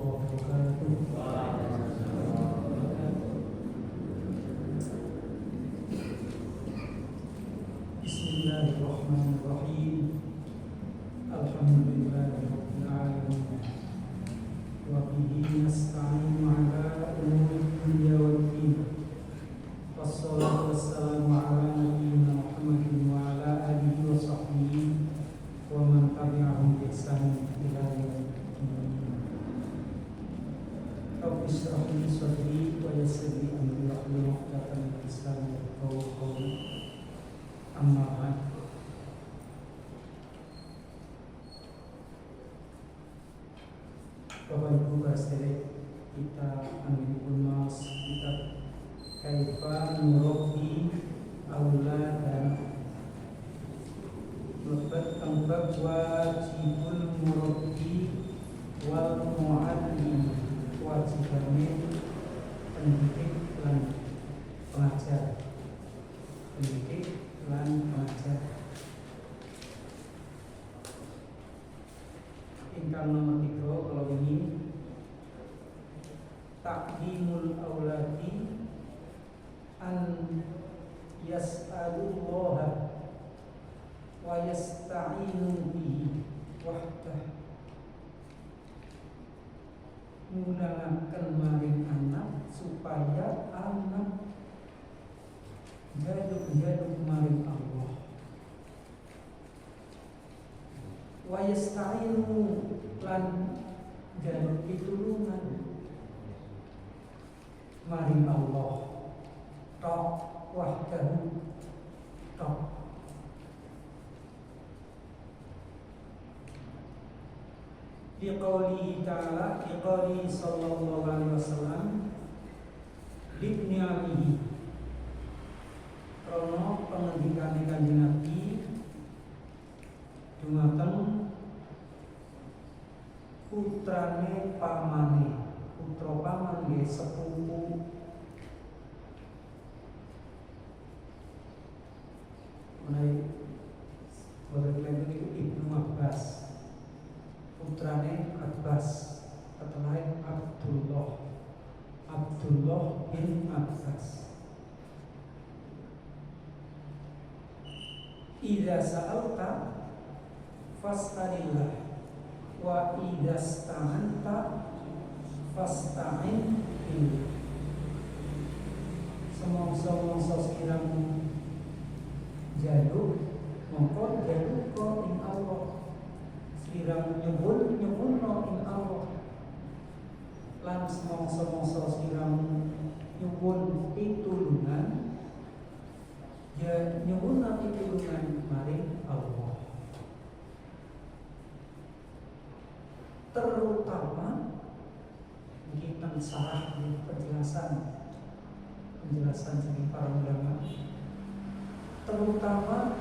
wabarakatuh. Bismillahirrahmanirrahim. Alhamdulillahirabbil alamin. Wa bihi nasta'inu 'ala umuri dunya waddin. Wassalatu wassalamu 'ala nabiyyina Muhammadin wa 'ala alihi wa sahbihi wa man tabi'ahum bi ihsan ila yaumil qiyamah. Rabbi ishrah li sadri wa yassir li amri wahlul 'uqdatam min lisani yafqahu qawli. Amma ba'd. Bapak Ibu para sedherek, kita anggapipun maos kitab Kaifa Nurabbi Auladana. Bab wajibul murabbi wal mu'allim, wajibane pendidik lan pengajar. Pendidik lan pengajar. Ingkang nomor 3 kalau ini takdimul auladi an yas'alullaha wa yasta'inu bihi wahdah. Ngundangkan maring anak supaya anak jaduk maring Allah. Wa yasta'inu lan jaduk pitulungan maring Allah. Tok wahdahu tok. Liqaulihi ta'ala, liqaulihi sallallahu alaihi wasallam, libni alihi, krono pengendikane Kanjeng Nabi dumateng putrane pamane. Putra paman nggih sepupu menawi boten kaliyan niku Ibnu Abbas, putrane Abbas, ketelahe Abdullah bin Abbas. Idza sa'alta fas'alillah wa idza sta'anta fasta'in billah. Semongso sekiramu jaluk mongko jaluk ko ing Allah. Sekiramu nyebut ing Allah. Lan semongso sekiramu nyebut pitulungan ya nyebut pitulungan maring Allah. Terutama kita sarah di penjelasan dari para ulama, terutama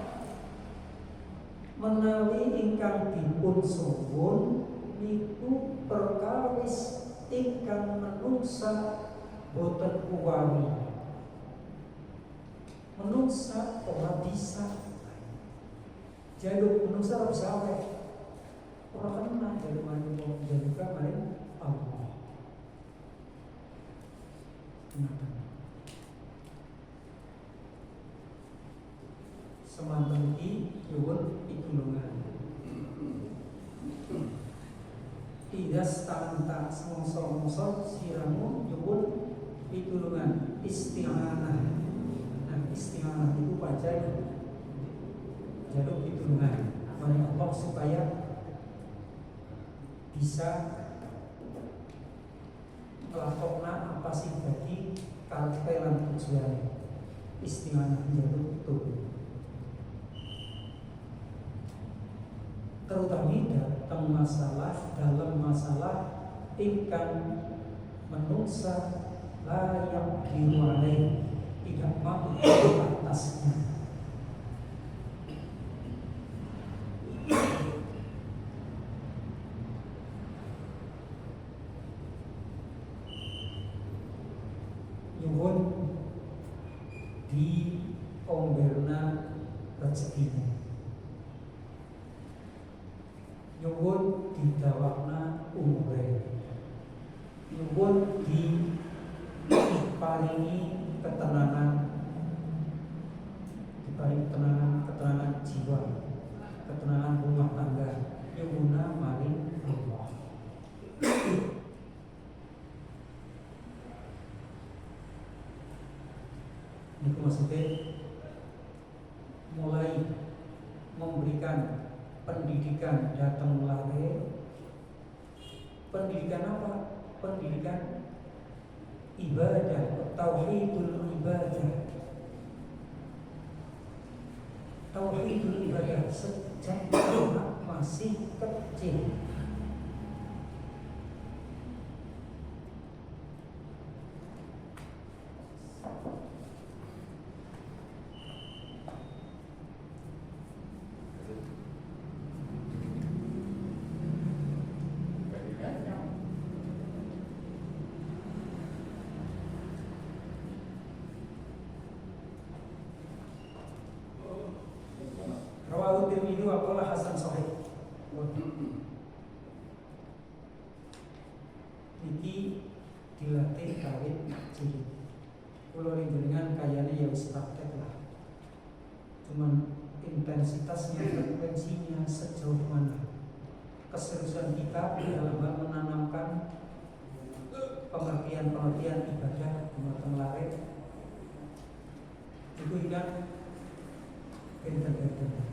menawi ingkang dipun suwun niku perkawis ingkang menungsa boten kuwani. Menungsa ora bisa jaluk menungsa ora bisa wae. Ora kena jaluk maring Allah. Semanten iki nyuwun pitulungan. Tidas ta'anta semongso siramu nyuwun pitulungan, isti'anah. Nah, isti'anah itu pancen jaluk pitulungan maring Allah supaya bisa lakona apa sih dadi karepe lan tujuane. Isti'anah jaluk itu terutama dalam masalah ingkang menungsa layak dirualai, tidak mampu atasnya. Nyuwun di omberna rezekinya, nyuwun didawakna umure, nyuwun diparingi ketenangan, ketenangan jiwa, ketenangan rumah tangga, nyuwuna maring Allah. Ini maksudnya mulai memberikan pendidikan datang lare. Pendidikan apa? Pendidikan ibadah, tauhidul ibadah. Tauhidul ibadah sejak anak masih kecil. Rawahu Tirmidzi wa qala hasan sahih. Iki dilatih kawit cilik. Kulo dengan kayane ya wis praktek lah. Cuman intensitasnya, frekuensinya sejauh mana, keseriusan kita dalam hal menanamkan pengertian ibadah di lare itu ingat beda-beda.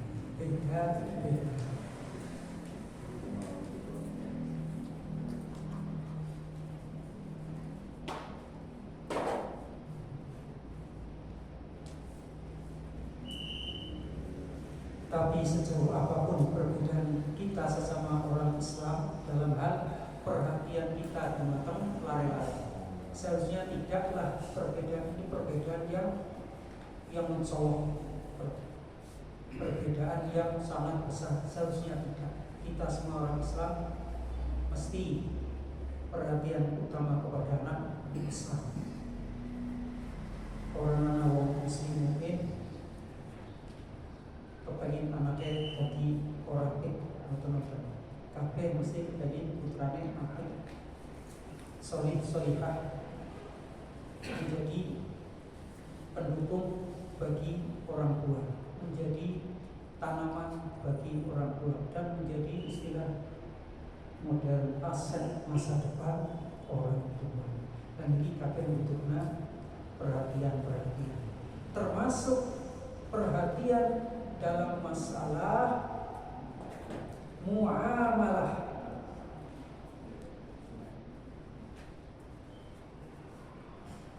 Tapi sejauh apapun perbedaan kita sesama orang Islam dalam hal perhatian kita tentang lari-lari, seharusnya tidaklah perbedaan ini perbedaan yang mencolok, perbedaan yang sangat besar. Seharusnya tidak. Kita semua orang Islam mesti perhatian utama kepada anak Islam. Orang wong muslim mungkin kepengen anaknya jadi orang teman-teman. Kabeh mesti kepengen putrane apik, solihah, menjadi pendukung bagi orang tua, menjadi tanaman bagi orang tua, dan menjadi istilah modern aset masa depan orang tua. Dan ini kabeh butuhna perhatian, termasuk perhatian dalam masalah muamalah.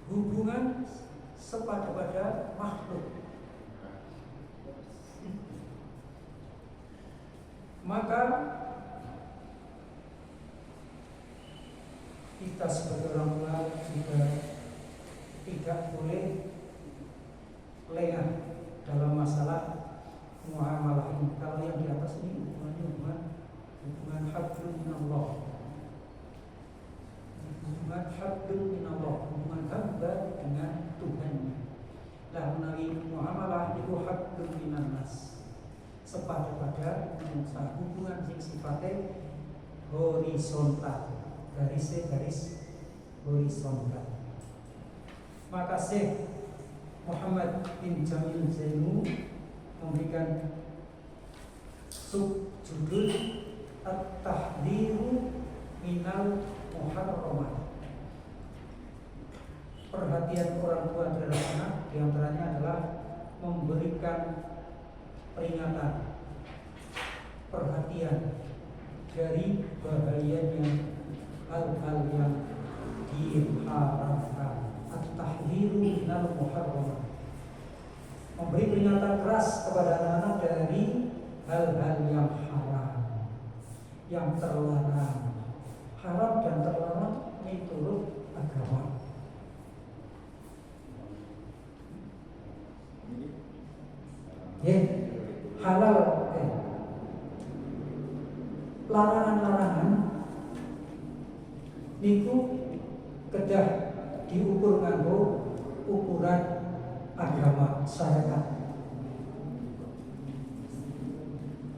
Hubungan sepada makhluk. Maka kita sebagai orang tua juga tidak boleh lengah dalam masalah muamalah ini. Kalau yang di atas ini hubungan hablum minallah, hubungan hablum minallah, hubungan hamba dengan Tuhannya. Lah menawi muamalah itu hablum minannas, sepada hubungan yang sifatnya horizontal, garis horizontal. Maka Syekh Muhammad bin Jamil Zainu memberikan subjudul At-Tahdhiru minal Muharramat. Perhatian orang tua terhadap anak diantaranya adalah memberikan peringatan, perhatian dari bahayanya hal-hal yang diharamkan. At-Tahdhiru minal Muharramat, memberi peringatan keras kepada anak-anak dari hal-hal yang haram, yang terlarang. Haram dan terlarang menurut agama. Halal, larangan-larangan niku kedah diukur nganggo ukuran agama syariat.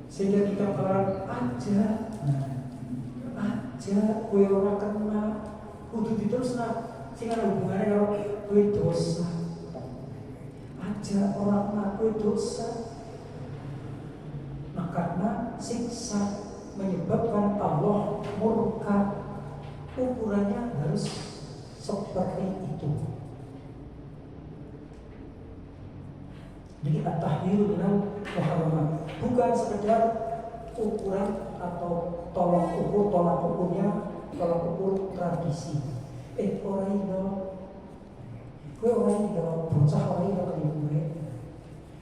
Sehingga kita melarang aja, kowe ora kena, kudu diterusna sing ana hubungane karo kowe dosa. Aja orang ngaku dosa. Nah, karena siksa menyebabkan Allah murka, ukurannya harus seperti itu. Jadi at-tahdziru minal muharramat bukan sekedar ukuran atau tolak ukurnya tolak ukur tradisi. Orang itu gue orang itu bocah orang itu kan gue.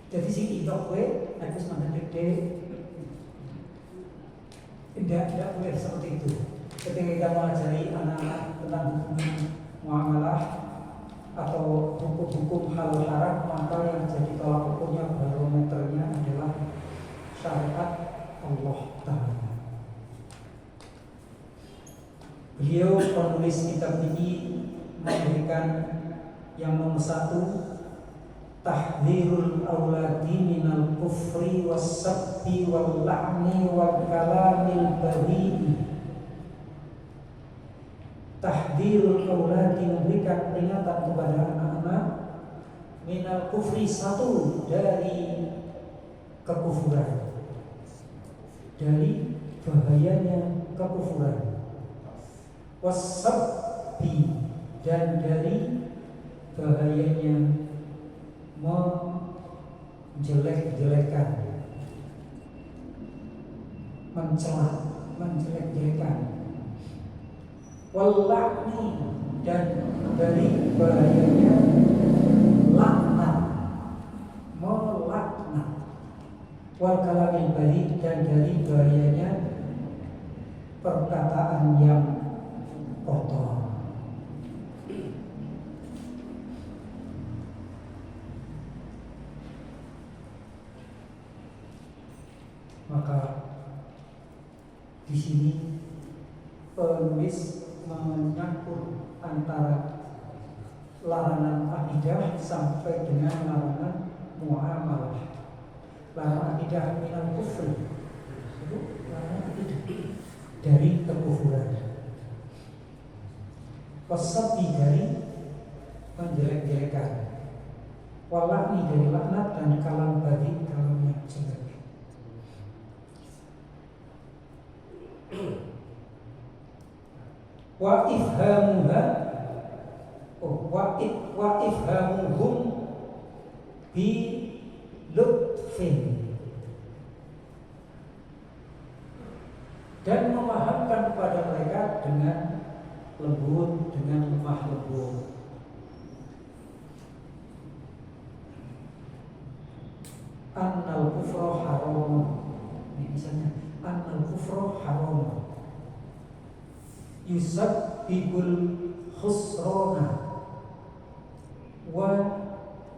Jadi si itu gue aku semangat gede. Tidak boleh seperti itu. Ketika kita mengajari anak-anak tentang hubungan muamalah atau hukum-hukum halal haram, maka yang jadi tolak ukurnya barometernya adalah syariat Allah Ta'ala. Beliau penulis kitab ini memberikan yang nomor 1, tahdzirul auladi minal kufri was-sabbi wal la'ni wal kalamil badhi'i. Tahdzirul auladi memberikan peringatan kepada anak-anak minal kufri, 1 dari kekufuran, dari bahayanya kekufuran, was-sabbi dan dari bahayanya menjelek-jelekan, mencela, menjelek-jelekan, wal la'ni dan dari bahayanya laknat, melaknat, wal kalamil badhi dan dari bahayanya perkataan yang kotor. Maka di sini penulis menyangkut antara larangan akidah sampai dengan larangan muamalah. Larangan akidah minal kufri, itu larangan akidah dari kekufuran. Wasabi dari menjelek-jelekan, walakni dari laknat, dan kalam badi, kalam yang jelek. Wa ifhamuhum bi lutfin, dan memahamkan kepada mereka dengan lembut, dengan lemah lembut. Annal kufra haram. Ini misalnya annal kufra haram yusabbibul khusrana wa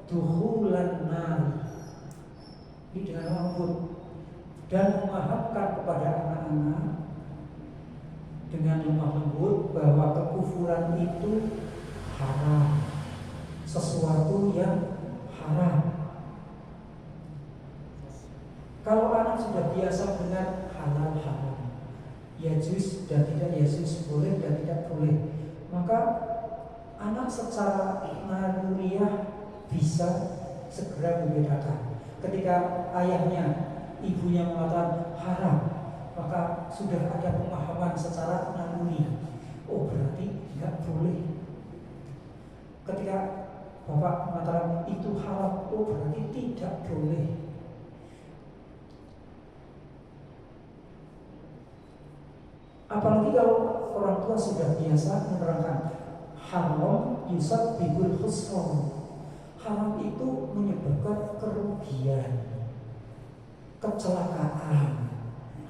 dukhulan nar. Ini dengan lembut dan memahamkan kepada anak-anak dengan lemah lembut bahwa kekufuran itu haram, sesuatu yang haram. Kalau anak sudah biasa dengan halal haram, yajuz dan tidak yajuz, boleh dan tidak boleh, maka anak secara naluriah bisa segera membedakan. Ketika ayahnya, ibunya mengatakan haram, maka sudah ada pemahaman secara naluri, oh berarti tidak boleh. Ketika bapak mengatakan itu haram, oh berarti tidak boleh. Apalagi kalau orang tua sudah biasa menerangkan haram yusabbibul khusran. Haram itu menyebabkan kerugian, kecelakaan.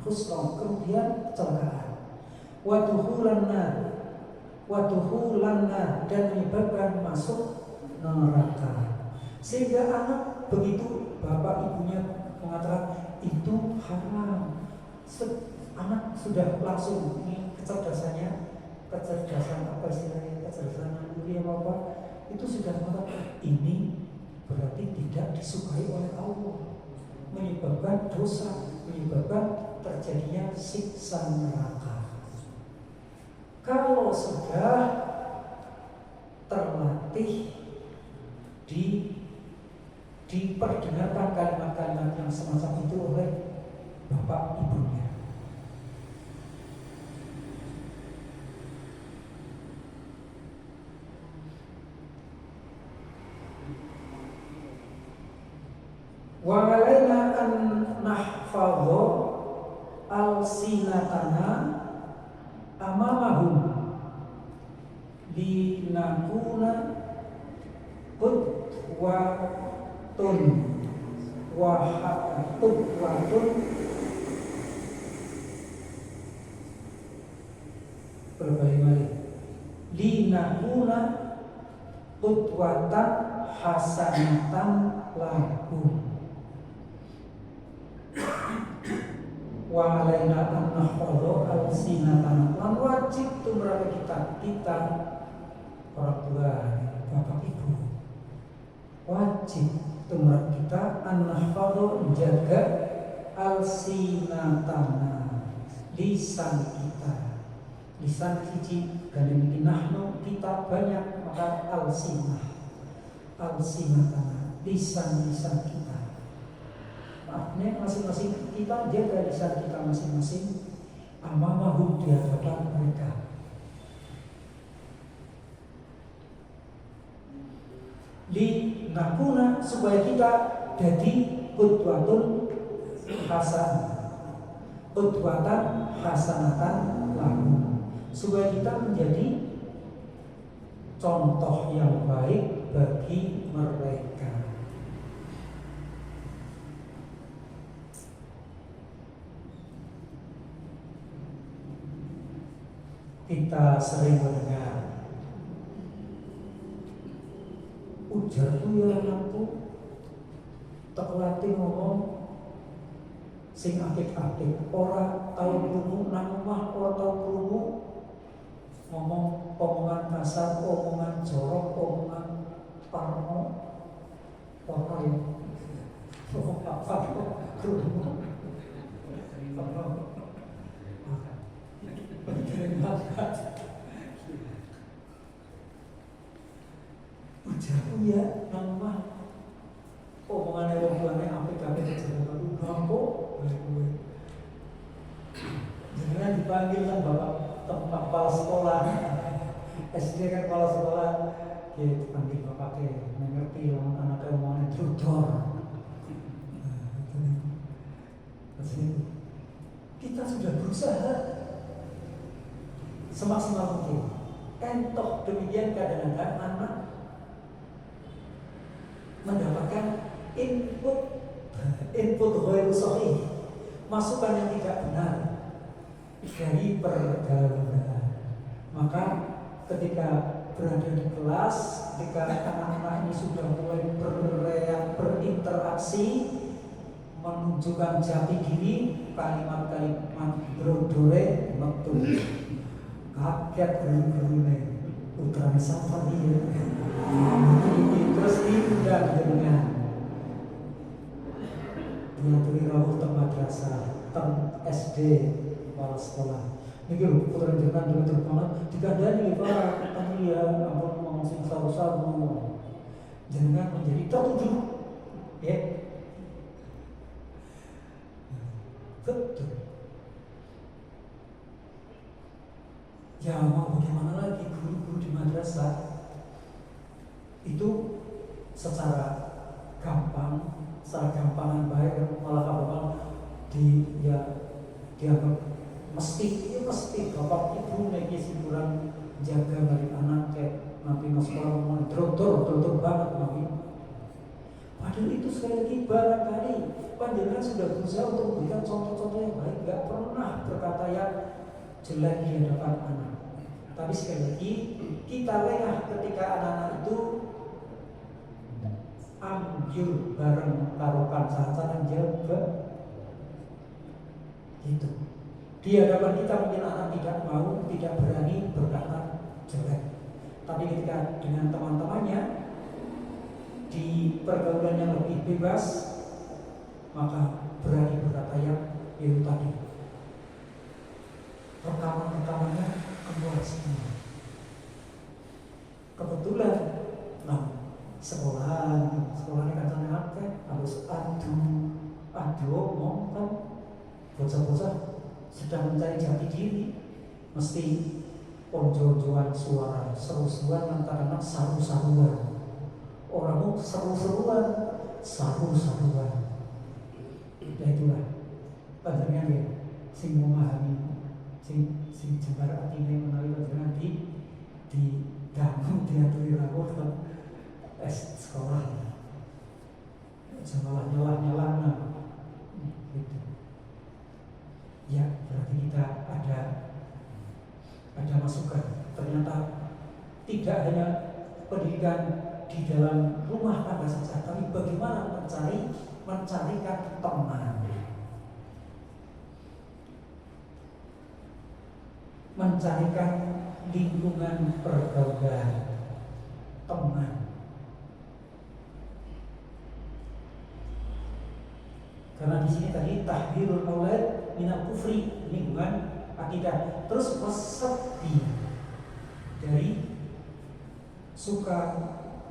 Khusran, kerugian, kecelakaan. Wa dukhulan nar, dan menyebabkan masuk neraka. Sehingga anak begitu bapak ibunya mengatakan itu haram, anak sudah langsung, ini kecerdasan apa istilahnya, kecerdasan naluri apa itu sudah mengatakan ini berarti tidak disukai oleh Allah, menyebabkan dosa, menyebabkan terjadinya siksa neraka. Kalau sudah terlatih diperdengarkan kalimat-kalimat yang semacam itu oleh bapak ibunya. Wa alaina an nahfadha al-sinatana amamahum linakuna qudwatun wa qudwatun berbalik-balik linakuna qudwatan hasanatan lahum wa alaina an nahfadha al-sinatana lan wajib tumrap kita orang tua bapak ibu wajib tumrap kita an nahfadha menjaga al-sinatana lisan kita. Lisan siji dan demikian nahnu kita banyak maka al-sinatana lisan kita. Artinya masing-masing kita jaga lisan kita masing-masing amamahum di hadapan mereka. Li nakuna supaya kita jadi qudwatun qudwatan hasanatan lahum, supaya kita menjadi contoh yang baik bagi mereka. Kita sering mendengar ujar tuh ya anakku tak latih ngomong sing apik-apik ora tau krungu nang omah ora tau krungu ngomong omongan kasar, omongan jorok, omongan parno ora ya ngomong apa krungu ujarku ya nama omongannya omongannya apik-apik jangan mampu jangan dipanggil kan bapak kepala sekolah SD kan kepala sekolah ya dipanggil bapaknya mengerti anaknya omongannya jujur. Kita sudah berusaha semaksimal mungkin. Entoh demikian kadang-kadang anak mendapatkan input ghairu sahih, masukan yang tidak benar dari pergaulan. Maka ketika berada di kelas, ketika anak-anak ini sudah mulai berinteraksi, menunjukkan jati diri, kalimat-kalimat brodore betul kaget guru-gurune putrane sapa iki terus diundang dengan diaturi rawuh teng madrasah teng SD kepala sekolah niki lho putra jenengan dengan banget dikandani Pak tadi ya ampun ngomong sing saru-saru jenengan menjadi tertuju ya betul. Ya mau bagaimana lagi guru-guru di madrasah itu secara gampangan baik malah gampang dianggap mesti bapak ibu lagi simpulan jaga dari anak kayak nanti mas sekolah mau drotor banget mami. Padahal itu sekali lagi barangkali panjenengan sudah berusaha untuk memberikan contoh-contoh yang baik, nggak pernah berkata yang jelek di hadapan anak. Tapi sekali lagi kita lengah ketika anak-anak itu ambil bareng taruhkan sasaran jaga gitu. Di hadapan kita mungkin anak tidak mau, tidak berani berkata jelek. Tapi ketika dengan teman-temannya di pergaulan yang lebih bebas, maka berani berkata yang itu tadi. Rekaman-rekamannya keluar semua. Kebetulan sekolahnya katanya apa? Harus adu omong kan, bocah-bocah sedang mencari jati diri, mesti onjo-onjoan suara, seru-seruan antara anak saru-saruan, orang seru-seruan, saru-saruan. Ya itulah panjenengan ya, sing memahami, sing jembar atine menawi panjenengan di dangu diaturi rawuh sekolah, sekolah nyelah gitu. Ya berarti kita ada masukan. Ternyata tidak hanya pendidikan di dalam rumah tangga saja, tapi bagaimana mencarikan teman, mencarikan lingkungan pergaulan teman. Karena di sini tadi tahdirul aulad minal kufri, lingkungan akidah. Terus wasabi, dari suka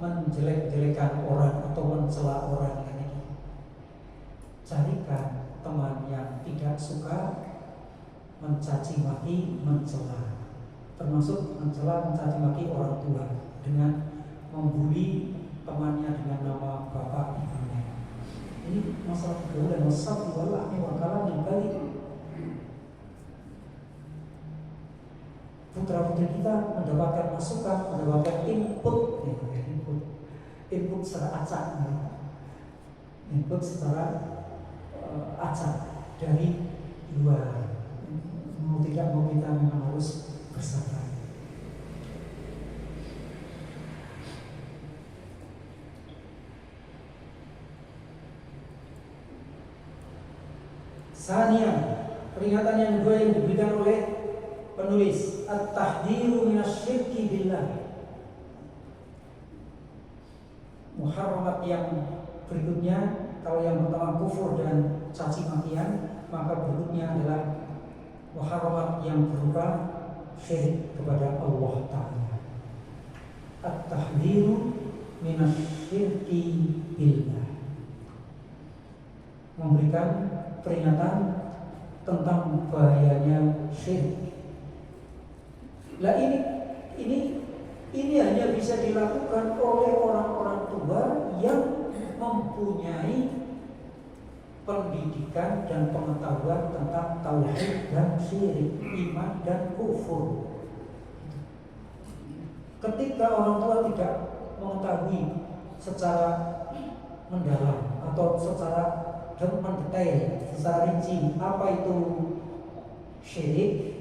menjelek-jelekan orang atau mencela orang ini. Carikan teman yang tidak suka mencaci maki, mencela, termasuk mencela, mencaci maki orang tua dengan membuli temannya dengan nama bapak ibunya. Ini masalah pergaulan, wasab walahmi wakalam yang balik. Putra-putri kita mendapatkan masukan, mendapatkan input secara acak, input secara acak dari luar. Mau tidak mau kita memang harus bersabar. Sania, peringatan yang kedua yang diberikan oleh penulis, at-tahdziru minasyirki billah. Muharramat yang berikutnya, kalau yang pertama kufur dan caci makian, maka berikutnya adalah muharramat yang berupa syirik kepada Allah Ta'ala. At-tahdziru minasyirki billah, memberikan peringatan tentang bahayanya syirik. Lah ini hanya bisa dilakukan oleh orang-orang tua yang mempunyai pendidikan dan pengetahuan tentang tauhid dan syirik, iman dan kufur. Ketika orang tua tidak mengetahui secara mendalam atau secara mendetail, secara rinci apa itu syirik,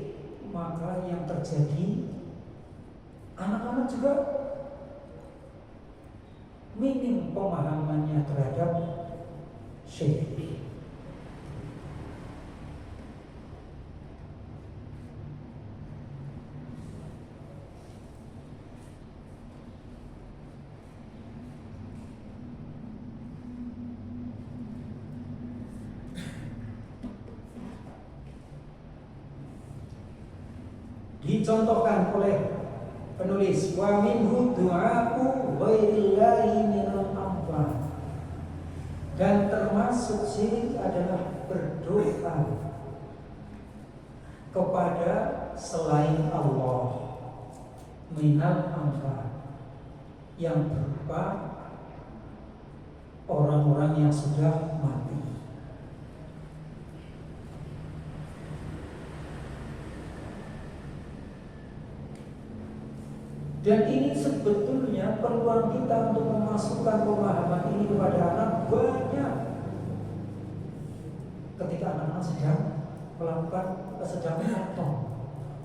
maka yang terjadi anak-anak juga minim pemahamannya terhadap syirik. Dicontohkan oleh penulis, wa minhu du'a'u ghairillahi minal amwat, dan termasuk syirik adalah berdoa kepada selain Allah, minal amwat, yang berupa orang-orang yang sudah mati. Dan ini sebetulnya peluang kita untuk memasukkan pemahaman ini kepada anak banyak. Ketika anak-anak sedang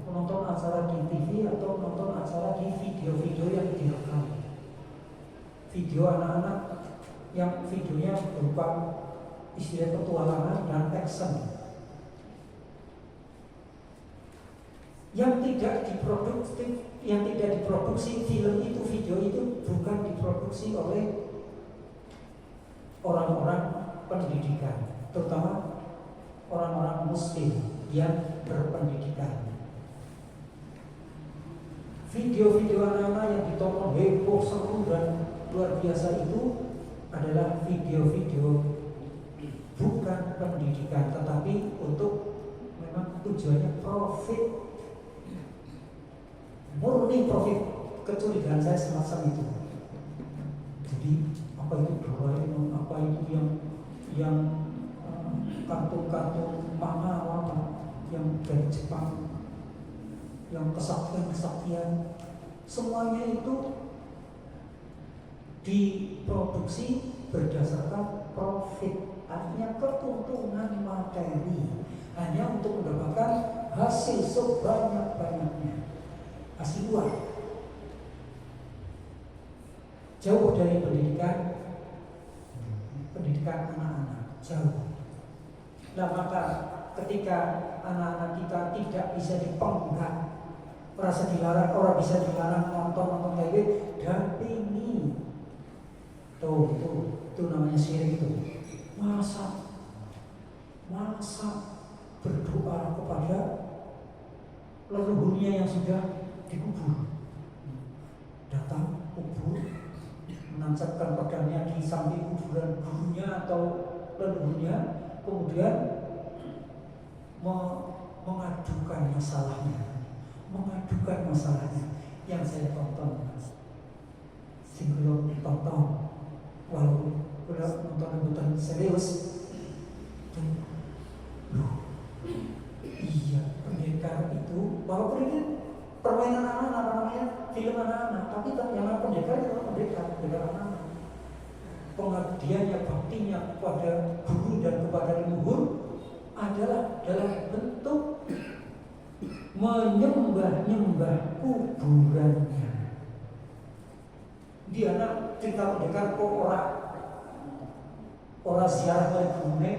menonton acara di TV atau menonton acara di video-video yang direkam, video anak-anak yang videonya berupa istilah petualangan dan action, yang tidak diproduksi film itu, video itu bukan diproduksi oleh orang-orang pendidikan, terutama orang-orang muslim yang berpendidikan. Video-video anak-anak yang ditonton heboh, seru dan luar biasa itu adalah video-video bukan pendidikan, tetapi untuk memang tujuannya profit, murni profit. Kecurigaan saya semacam itu. Jadi apa itu Doraemon, apa itu yang kartun-kartun manga yang dari Jepang, yang kesaktian, semuanya itu diproduksi berdasarkan profit, artinya keuntungan materi, hanya untuk mendapatkan hasil sebanyak-banyaknya, hasil luar, jauh dari pendidikan anak-anak, jauh. Nah maka ketika anak-anak kita tidak bisa dipenggal, merasa dilarang, orang bisa dilarang nonton TV, dampingi. Itu namanya syirik itu. Masa berdoa kepada leluhurnya yang sudah dikubur, datang kubur, menancapkan pedangnya di samping kuburan gurunya atau leluhurnya, kemudian mengadukan masalahnya. Yang saya tonton, singlok tonton, walaupun udah nonton serius, iya pendekar itu, walaupun ini permainan anak-anak, namanya film anak-anak, tapi yang pendekar itu pendekar anak-anak. Pengabdiannya, baktinya kepada guru dan kepada leluhur adalah dalam bentuk menyembah kuburannya. Di anak cerita pendekar kok orang ziarah dari Brunei.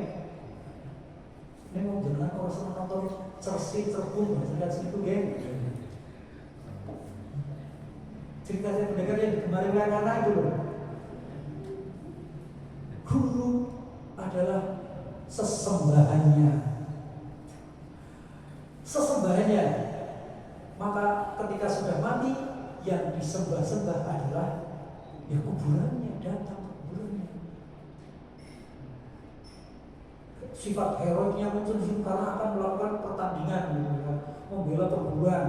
Ini mau jangan orang senang nonton cerbung dan segitu geng. Cerita saya pendekar yang digemari oleh anak itu loh. Guru adalah sesembahannya. Maka ketika sudah mati, yang disembah-sembah adalah ya kuburannya, datang ke kuburannya. Sifat heroiknya muncul karena akan melakukan pertandingan, membela perguruan,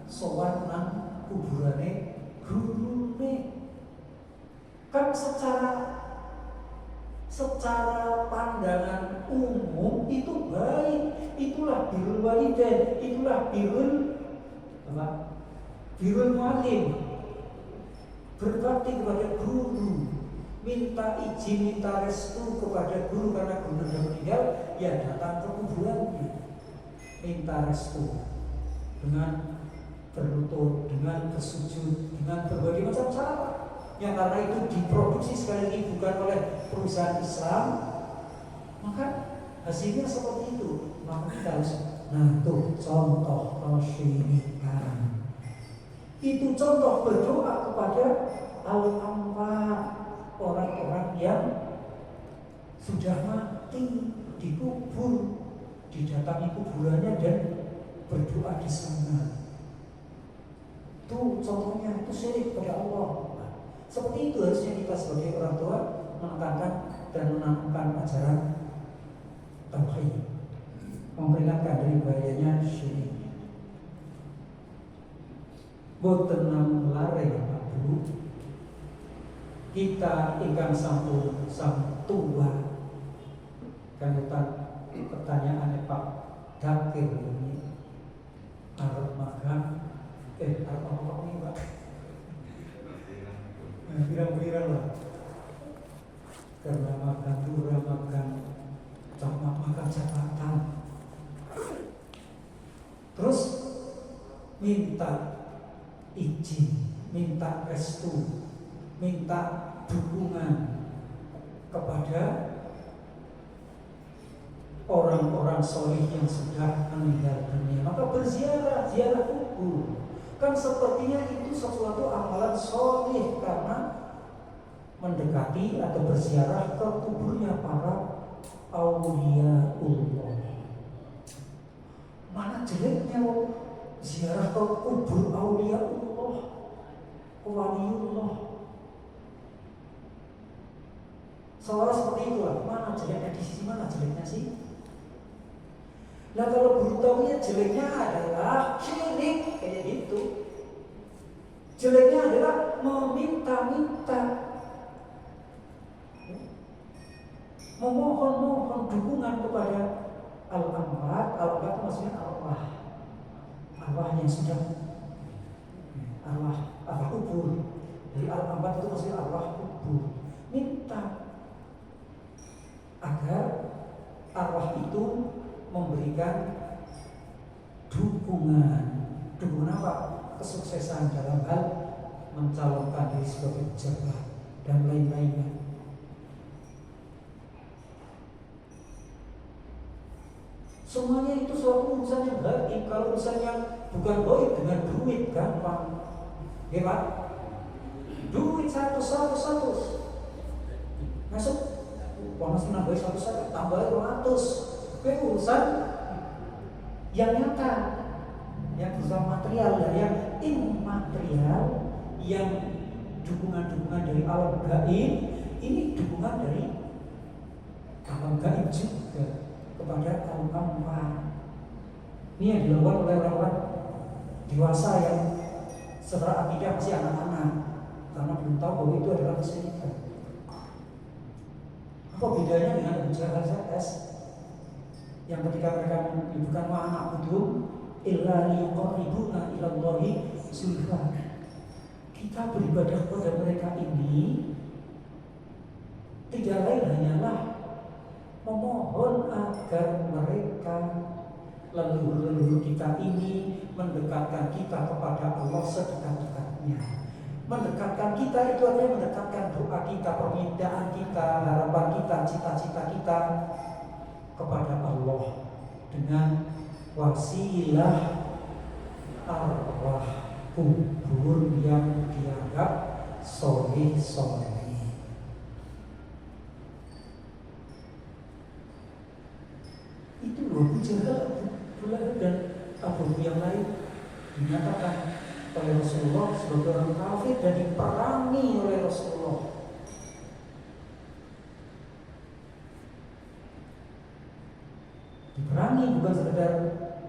sowan nang kuburane gurune. Kan secara pandangan umum itu baik, itulah birrul walidain, itulah birrul mu'allim, berbakti kepada guru, minta izin, minta restu kepada guru karena guru sudah meninggal, ya datang ke kuburannya, minta restu dengan berlutut, dengan bersujud, dengan berbagai macam cara. Yang karena itu diproduksi sekali lagi bukan oleh perusahaan Islam, maka hasilnya seperti itu. Maka kita harus, nah tuh contoh kesyirikan. Itu contoh berdoa kepada al-amwat, orang-orang yang sudah mati, dikubur, didatangi kuburannya dan berdoa di sana. Itu contohnya, itu syirik kepada Allah. Seperti itu harusnya kita sebagai orang tua menekankan dan menanamkan ajaran tauhid, memperingatkan dari bahayanya syirik. Boten namung lare Bapak Bu, kita ingkang sampun tua. Kanetan pertanyaannya Pak Dakir ini arep magang, arep apa ini Pak? Pirang-pirang lah, karena makan dura, makan catatan, terus minta izin, minta restu, minta dukungan kepada orang-orang solih yang sudah meninggal dunia. Maka berziarah, ziarah kubur, kan sepertinya itu sesuatu amalan solih karena mendekati atau berziarah ke kuburnya para auliyaullah. Mana jeleknya ziarah ke kubur auliyaullah, waliullah. Seolah seperti itulah. Mana jeleknya, di sisi mana jeleknya sih? Nah kalau guru tauhid jeleknya adalah syirik kayak gitu. Jeleknya adalah meminta-minta, memohon-mohon dukungan kepada al-amwat. Al-amwat itu maksudnya arwah yang sudah arwah kubur. Jadi al-amwat itu maksudnya arwah kubur. Minta agar arwah itu memberikan dukungan apa? Kesuksesan dalam hal mencalonkan diri sebagai pejabat dan lain-lainnya. Semuanya itu suatu urusan yang gaib. Kalau urusan yang bukan gaib dengan duit gampang, ya Pak? Duit satu masuk, masih nambah satu tambah 200. Itu urusan yang nyata, yang berusaha material dan yang immaterial, yang dukungan-dukungan dari alam gaib. Ini dukungan dari alam gaib juga kepada kaum amwat. Ini yang dilakukan oleh orang-orang dewasa yang secara akidah masih anak-anak, karena belum tahu bahwa itu adalah kesyirikan. Apa bedanya dengan Abu Jahal ZS yang ketika mereka menyebutkan anak budum illa liqarribuna ila Allahi zulfa. Kita beribadah kepada mereka ini tidak lain hanyalah memohon agar mereka leluhur-leluhur kita ini mendekatkan kita kepada Allah sedekat-dekatnya. Mendekatkan kita itu artinya mendekatkan doa kita, permintaan kita, harapan kita, cita-cita kita kepada Allah dengan wasilah arwah kubur yang dianggap soleh. Itu Abu Jahal dan Abu yang lain dinyatakan oleh Rasulullah sebagai orang kafir dan diperangi oleh Rasulullah. Diperangi bukan sekedar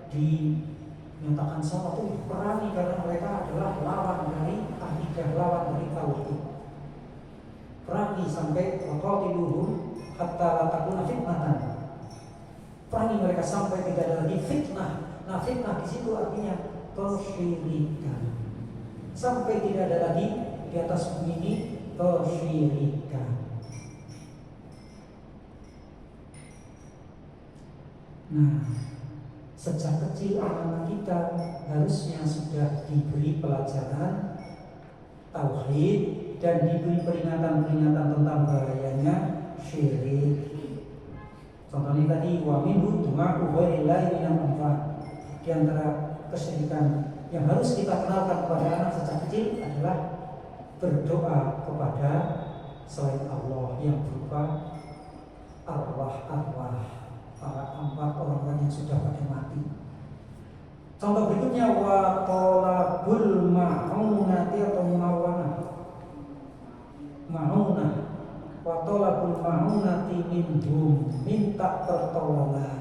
dinyatakan salah, itu diperangi karena mereka adalah lawan dari akidah, lawan dari tauhid. Perangi sampai qatiluhum hatta la takuna fitnatan. Perangi mereka sampai tidak ada lagi fitnah. Nah, fitnah di situ artinya kesyirikan. Sampai tidak ada lagi di atas bumi ini kesyirikan. Nah, sejak kecil anak-anak kita harusnya sudah diberi pelajaran tauhid dan diberi peringatan-peringatan tentang bahayanya syirik. Contohnya tadi wa minhu du'a'u ghairillahi minal manfaat. Di antara kesyirikan yang harus kita kenalkan kepada anak sejak kecil adalah berdoa kepada selain Allah yang berupa arwah-arwah para amwat, orang-orang yang sudah pada mati. Contoh berikutnya wa talabul ma'unati atau muawanah. Ma'unah wa talabul ma'unati minhum, minta pertolongan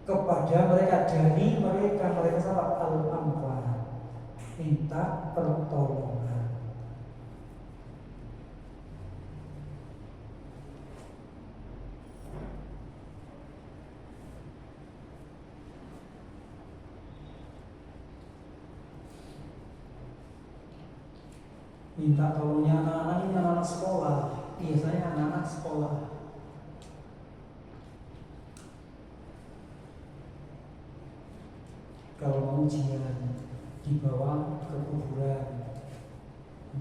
kepada mereka dari mereka sahabat al-amwat, minta pertolongan. Minta tolongnya anak-anak ini anak-anak sekolah, biasanya anak-anak sekolah. Kalau mau ujian dibawa ke kuburan.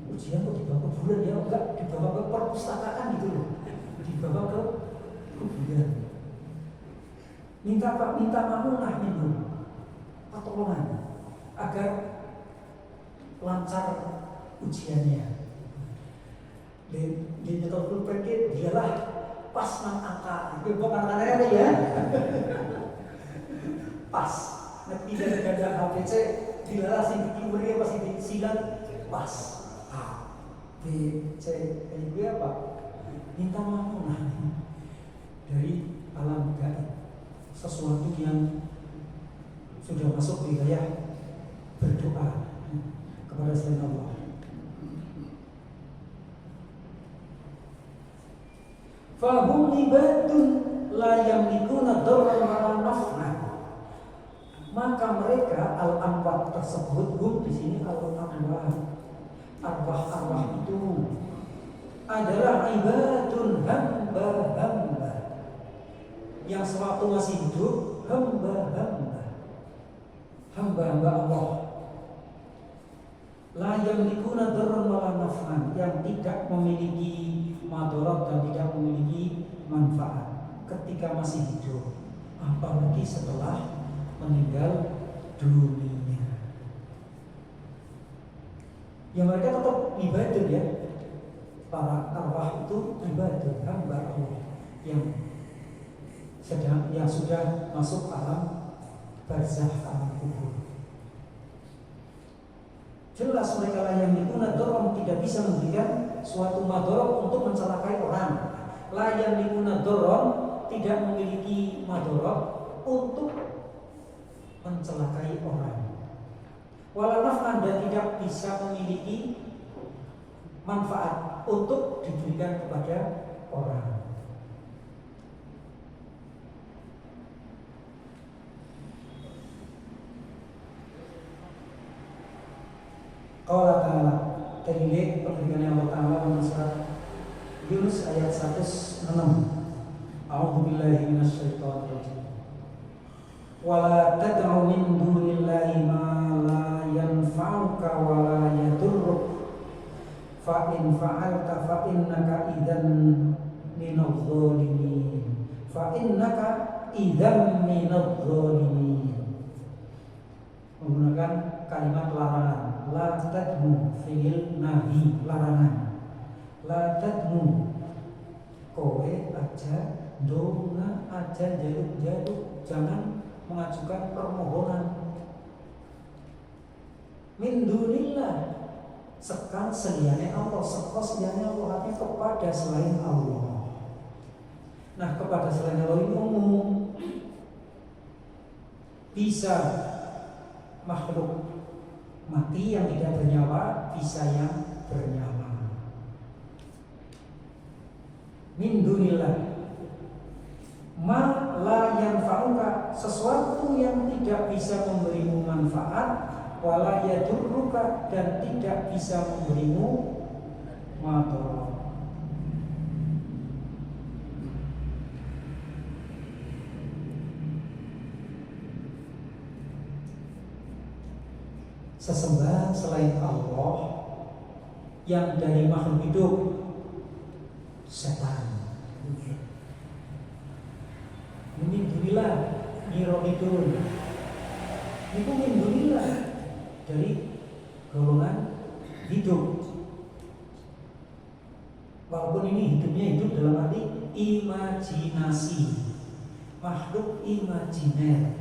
Ujian kok dibawa ke kuburan ya? Enggak, dibawa ke perpustakaan gitu loh. Dibawa ke kuburan. Minta apa? Minta mamunah minum pertolongan agar lancar ujiannya. Di nyetor pulpen dialah pas nang angka. Itu bukan anak-anaknya ya. Pas. Nanti dari ganda ABC dialah sing dikiwuri pasti disilang pas. A B C ini gue apa? minta mampunah dari alam gaib, sesuatu yang sudah masuk wilayah berdoa kepada selain Allah. Fahum ibadun la yamlikuna darran wala naf'an. Maka mereka al-amwat tersebut, di sini al-amwat, arwah-arwah itu adalah ibadun, hamba-hamba yang sewaktu masih hidup, hamba-hamba Allah. La yamlikuna darran wala naf'an, yang tidak memiliki madarat dan tidak memiliki manfaat ketika masih hidup, apalagi setelah meninggal dunia. Ya mereka tetap ibadah ya, para arwah itu ibadah, hamba Allah yang sudah masuk alam barzakh, alam kubur. Jelas mereka lah yang dikunadorong tidak bisa memberikan suatu madorong untuk mencelakai orang. La yang dikunadorong tidak memiliki madorong untuk mencelakai orang. Walau naf'an, dan tidak bisa memiliki manfaat untuk diberikan kepada orang. Qala ta'ala, terlihat pengertian Allah Ta'ala dalam surat Yunus ayat 106. A'udzubillahi minasyaitonir rajim. Wala tad'u min dunillahi ma la yanfa'uka wa la yadurruk. Fa in fa'alta fa innaka idzan minadh dhalimin. Fa innaka idzan minadh dhalimin. Menggunakan kalimat larangan. La tad'u fi'il nahi, larangan. La tad'u, kowe aja donga, aja jaluk-jaluk, jangan mengajukan permohonan. Min dunillah, sekan seliane Allah, seliane Allah, artinya kepada selain Allah. Nah, kepada selain Allah ini umum, bisa makhluk mati yang tidak bernyawa, bisa yang bernyawa. Min dunillah ma la yanfa'uka, sesuatu yang tidak bisa memberimu manfaat, wala yadurruka, dan tidak bisa memberimu madarat. Sesembahan selain Allah yang dari makhluk hidup, setan. Min dunillah, niromidun. Itu min dunillah, dari golongan hidup. Walaupun ini hidupnya hidup dalam arti imajinasi, makhluk imajiner,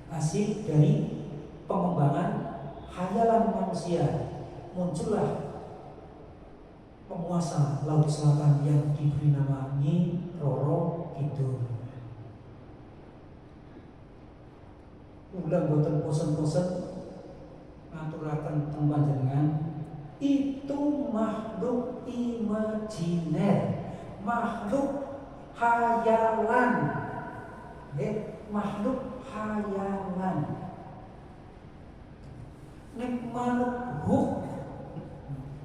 hasil dari pengembangan hayalan manusia. Muncullah penguasa laut selatan yang diberi nama Nyi Roro Kidul. Ulang boten bosen-bosen ngaturaken teng panjenengan, itu makhluk imajiner, makhluk hayalan, makhluk hayalan. Nek manuk huk,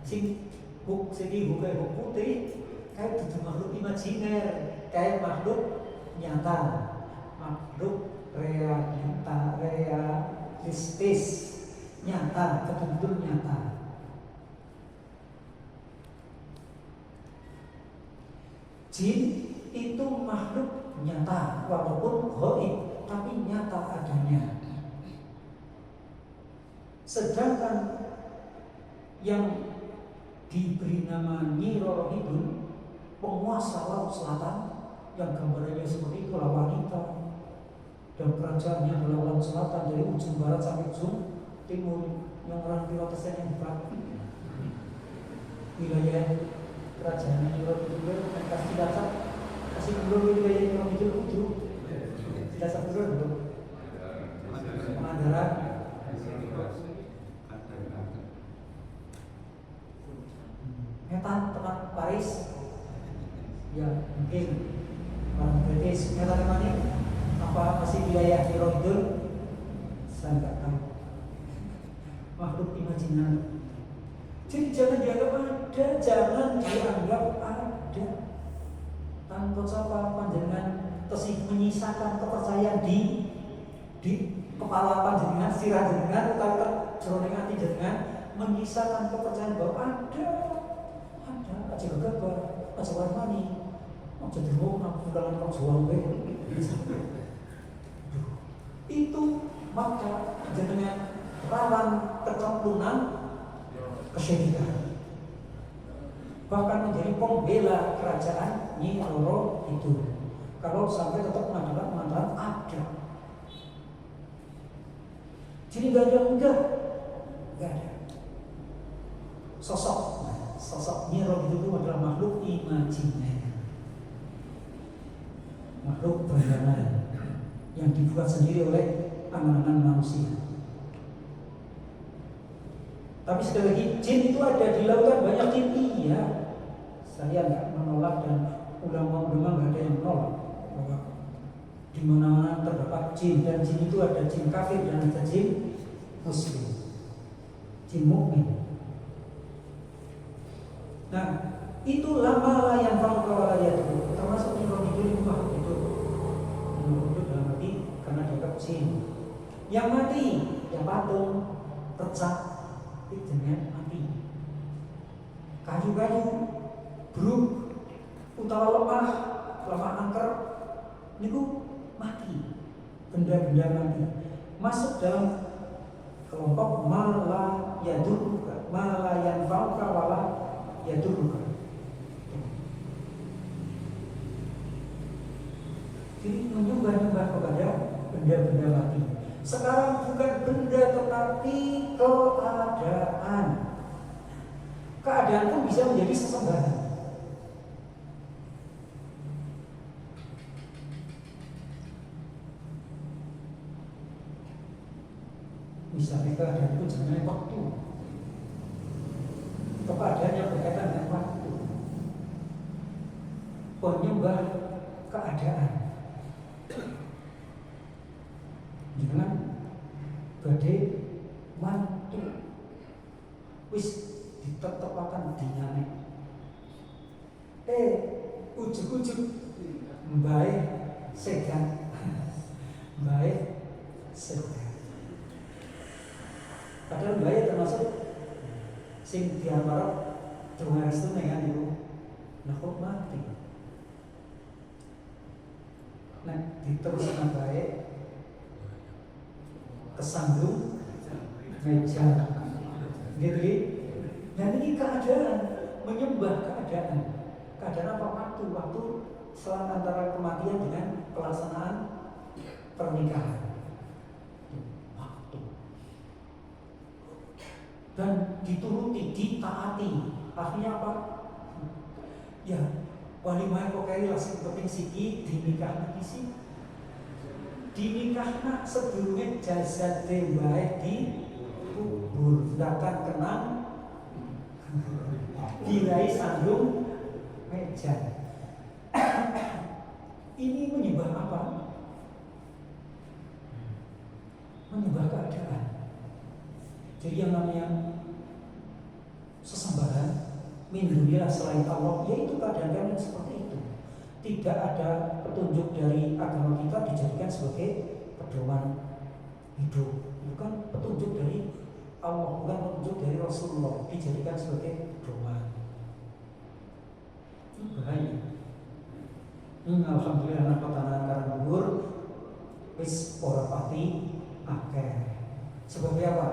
sing huk segi huk kayak huk putih, kayak itu makhluk imajiner, kayak makhluk nyata, makhluk realistis, nyata, betul-betul nyata. Jin itu makhluk nyata, walaupun gaib, tapi nyata adanya. Sedangkan yang diberi nama Nyi Roro Kidul, penguasa laut selatan, yang gambarannya seperti itulah wanita, dan kerajaannya adalah laut selatan, dari ujung barat sampai ujung timur, yang orang di atasnya yang berat wilayah kerajaan Eropa itu kasih dasar kasih dulu itu kayak yang itu dasar dulu pengadaran metan teman Paris ya mungkin orang British metan mana apa masih wilayah Eropa saya nggak tahu makhluk imajinasi. Jadi jangan dianggap ada, jangan dianggap ada. Tanpa apa panjenengan tesih menyisakan kepercayaan di kepala panjenengan, sirah jenengan, atau jroning ati jenengan menyisakan kepercayaan bahwa ada, aja gegabah, aja warmani, aja demo aku dalam perjuangan itu maka jenengan rawan kecemplungan kesyirikan, bahkan menjadi pembela kerajaan Nyi Roro itu. Kalau sampai tetap mengatakan ada, jadi nggak ada. Sosok Nyi Roro itu adalah makhluk imajiner, makhluk bayangan yang dibuat sendiri oleh angan-angan manusia. Tapi sekali lagi, jin itu ada di lautan, banyak jin, iya. Saya nggak menolak dan ulama-ulama nggak ada yang menolak bahwa di mana-mana terdapat jin, dan jin itu ada jin kafir dan ada jin muslim, jin mukmin. Nah, itu lama yang fauqawalaya itu termasuk di rumah itu dalam arti karena dapat jin yang mati, yang patung, pecah dengan mati, kayu-kayu, bruk, utawa lemah angker, niku mati, benda-benda mati masuk dalam kelompok mala yadurruka, mala yanfa'uka wala yadurruka. Jadi menyembah-nyembah kepada benda-benda mati. Sekarang bukan benda tetapi keadaan. Keadaan pun bisa menjadi sesembahan. Misalnya keadaan itu jangan waktu. Keadaan yang berkaitan dengan waktu. Penyembah keadaan. Jangan badai mantu wis ditetepakan dinamik ujuk-ujuk baik segan padahal baik termasuk sing diantara donga restu dengan itu nah kok mati nah diteruskan baik kesandung meja gitu. Dan ini keadaan menyembah keadaan apa waktu selang antara kematian dengan pelaksanaan pernikahan waktu dan dituruti, ditaati. Akhirnya apa? Ya walimah kok kayak langsung penting siki dinikah lagi sih. Dinikahna sebelumnya jasad baik di kubur datang kenang dilai sandung meja. Ini menyembah apa? Menyembah keadaan. Jadi yang namanya sesembahan min dunillah selain Allah, yaitu keadaan yang seperti itu. Tidak ada petunjuk dari agama kita dijadikan sebagai pedoman hidup, bukan petunjuk dari Allah, bukan petunjuk dari Rasulullah dijadikan sebagai pedoman. Ini bahaya. Alhamdulillah anak petanan karanggur wis ora pati akeh. Sebagai apa?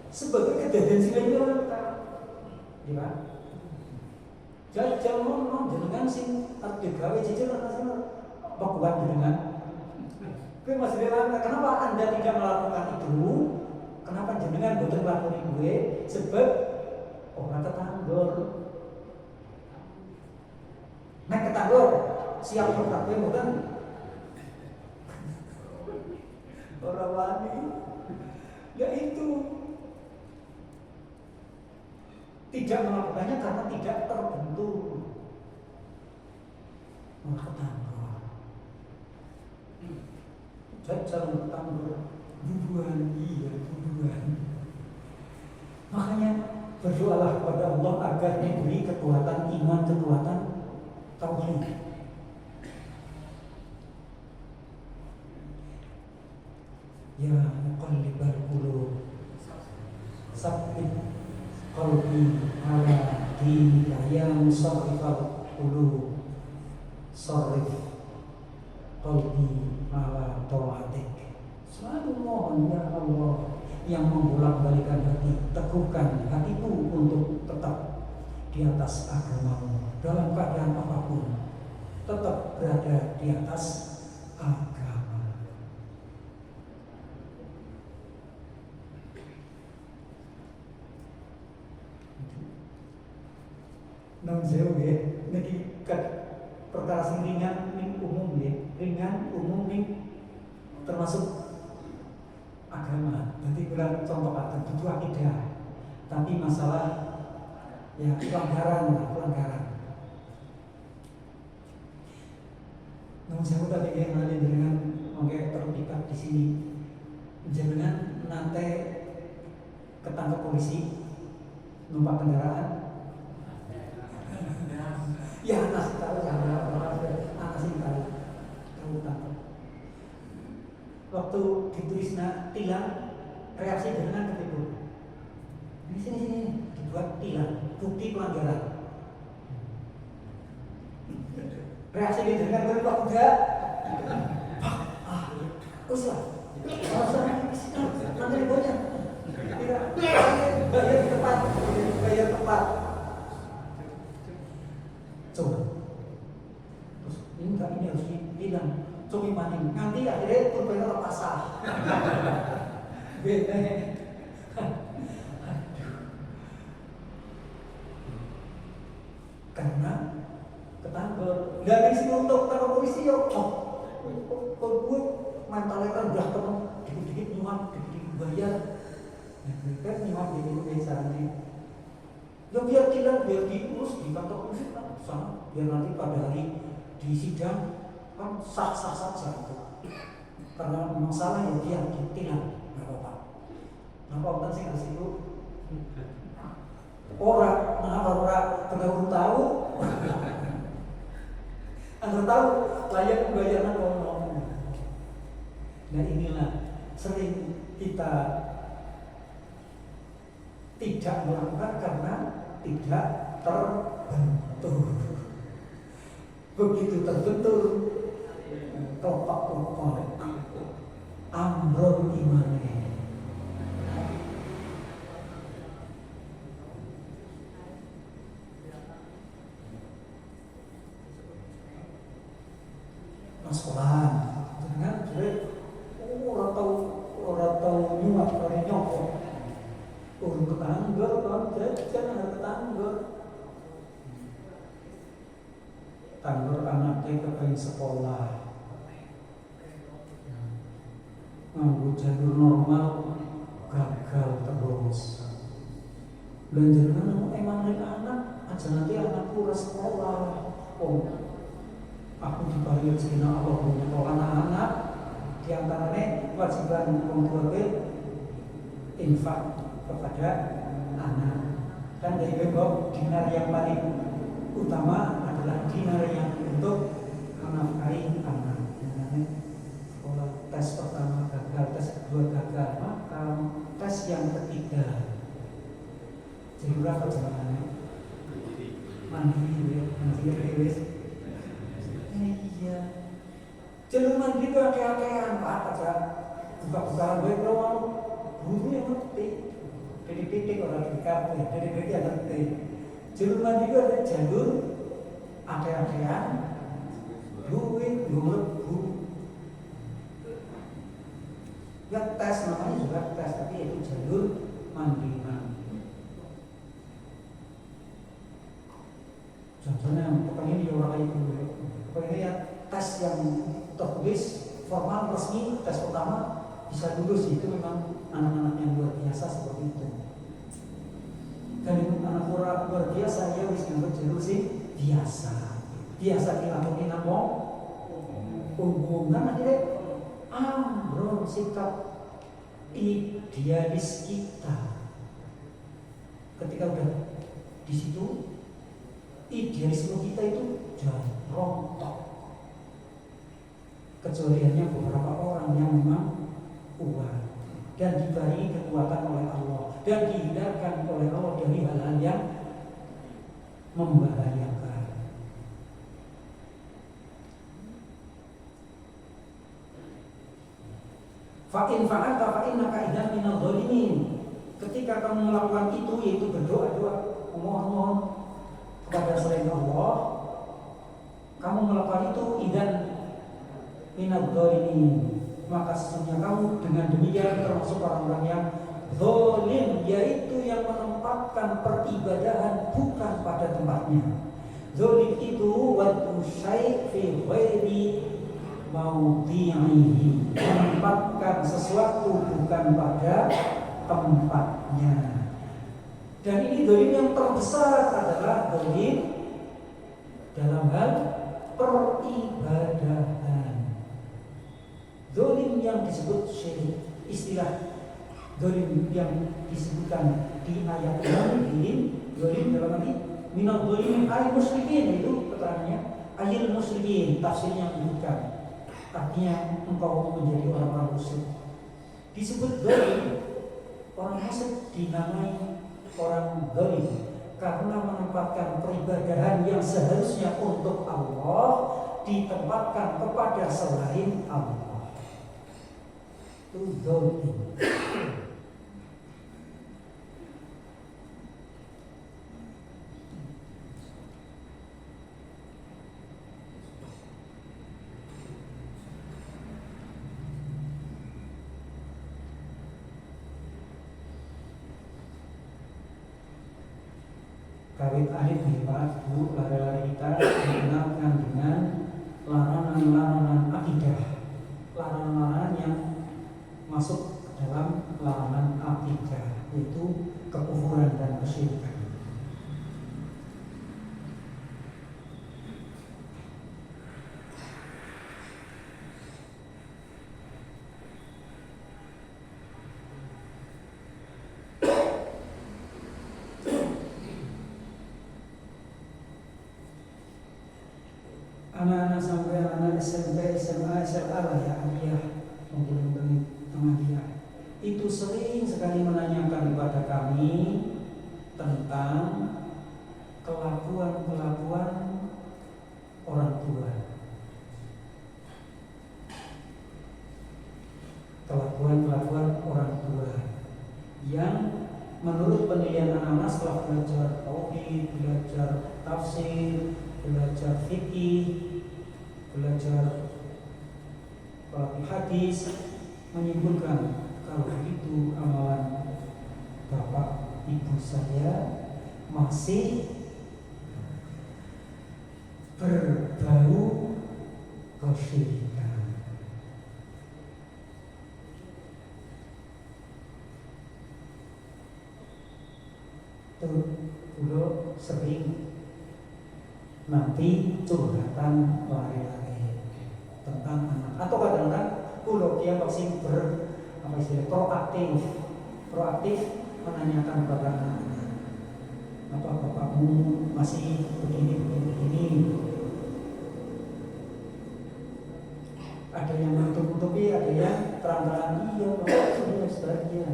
Sebagai kejadian sinetron ya. Jajal ngomong jenengan sing arep gawe jejel nasional apa kuat jenengan. Kowe Mas Dewan, kenapa Anda tidak melakukan itu? Kenapa jenengan boten melakukan gue? Sebab orang tetanggor. ketanggur siap berkabeh mboten. Ora wani. Ya itu. Tidak melakukannya karena tidak terbentur. Ketanggur. Jajal ketanggur. Bubuhan, iya bubuhan. Makanya berdoalah kepada Allah agar diberi kekuatan iman, kekuatan tauhid. Ya muqallibal qulub, sabbit qalbi ala dinika, ya musarrifal qulub, sarrif qalbi ala taatik. Selalu mohon ya Allah yang membolak-balikan hati, teguhkan hatiku untuk tetap di atas agamamu dalam keadaan apapun, tetap berada di atas agama. Non jauh ya, niki perkara sing ringan ning umum ya, ringan umum ning termasuk agama. Nanti kurang contoh kata itu akidah. Tapi masalah ya pelanggaran. Namun saya tadi yang nanti dengan oke terlibat di sini, jangan nanti ketangkap polisi numpak kendaraan. Ya anak tahu anak sih tahu tangkap. Waktu ditulisnya tilang, reaksi dengan ketipu. Ini sini dibuat tilang, bukti pelanggaran. Reaksi dengan ketipu enggak? Usah. Nanti dibuatnya. Tidak. Bayar tepat. Coba. Terus ini harus dibilang. Cumi maning, nanti akhirnya pulpennya terpasang. Beda. Karena ketangkep. Nggak ada isi untuk tangkap polisi ya. Kalau gue mentalnya kan udah temen, dikit-dikit nyuap, dikit-dikit bayar. Kan nyuap dikit-dikit biasanya. Ya biar kilang, biar diurus di kantor polisi kan sama. Biar nanti pada hari di sidang kan sah-sah saja itu. Karena masalah ya dia ditilang, nggak apa-apa. Apa sih kasih itu? Orang benar tahu, agar tahu layak pembayaran ngomong. Nah inilah sering kita tidak melakukan karena tidak terbentur. Begitu terbentur, topak amrun imane. Sekolahan dengan orang tahu nyuap orang nyokok urung ketanggur kan jajan ada ketanggur anaknya kepengen sekolah nganggo jalur normal gagal terus lanjutkan emang anak aja nanti anakku udah sekolah aku dibayar segala Allah untuk anak-anak diantaranya kewajiban orang tua infak kepada anak. Kan dari bebok dinar yang paling utama adalah dinar yang untuk menafkahi anak. Sekolah tes pertama gagal, tes kedua gagal, maka tes yang ketiga jadi berapa jalanannya? Mandiri. Iya. Jalur mandiri itu akeh-akehan Pak aja. Buka-bukaan gue kalau guru yang ngerti. Dari titik orang di kampung ya, dari titik yang ngerti. Jalur mandiri itu ada jalur akeh-akehan. Duit, bu. Ya tes namanya juga tes, tapi itu jalur mandiri. Contohnya pokoknya di orang itu Pokoknya ya, tes yang tertulis formal resmi, tes pertama bisa lulus, itu memang anak-anak yang luar biasa seperti itu. Dan itu anak luar biasa, ya wis nganggo jalur sih biasa dilakukan apa hubungan akhirnya ambrol sikap idealis kita. Ketika udah di situ, idealisme kita itu jangan rontok. Kecuali hanya beberapa orang yang memang kuat dan diberi kekuatan oleh Allah dan dihindarkan oleh Allah dari hal-hal yang membahayakan. Fa'in fa'alta fa'innaka idzan minadh dhalimin. Ketika kamu melakukan itu, yaitu berdoa-doa, memohon kepada selain Allah, kamu melakukan itu idzan minadh dhalimin, maka sesungguhnya kamu dengan demikian termasuk orang-orang yang zalim, yaitu yang menempatkan peribadahan bukan pada tempatnya. Zalim itu wad'u syai' fi ghairi maudhi'ihi, menempatkan sesuatu bukan pada tempatnya. Dan ini zalim yang terbesar adalah zalim dalam hal peribadahan. Zalim yang disebut syirik, istilah zalim yang disebutkan di ayat ini, zalim dalam arti minadh dhalimin ay musyrikin, itu keterangannya ayil musyrikin, tafsirnya menyebutkan artinya engkau menjadi orang-orang musyrik. Disebut zalim, orang musyrik dinamai orang zalim karena menempatkan peribadahan yang seharusnya untuk Allah ditempatkan kepada selain Allah. Itu zalim. Kawit alif hebat bu, lari-lari kita dikenalkan dengan larangan-larangan akidah, larangan-larangan yang masuk ke dalam larangan akidah, yaitu kekufuran dan kesyirikan. Anak-anak sampai anak SMP, SMA, SMA lah ya, aliyah, mungkin Ahmadiyah, itu sering sekali menanyakan kepada kami tentang kelakuan orang tua. Kelakuan orang tua yang menurut penilaian anak-anak setelah belajar tauhid, belajar tafsir, belajar fikih, belajar hadis, menyimpulkan kalau itu amalan bapak ibu saya masih berbau kesyirikan. Tuh, dulu sering nanti curhatan lari-lari tentang anak, atau kadang-kadang pulau dia pasti proaktif menanyakan kepada anaknya, apa bapakmu masih begini. Ada yang menutup-nutupi, ada yang terang-terangan, iya bapak sudah sebahagia.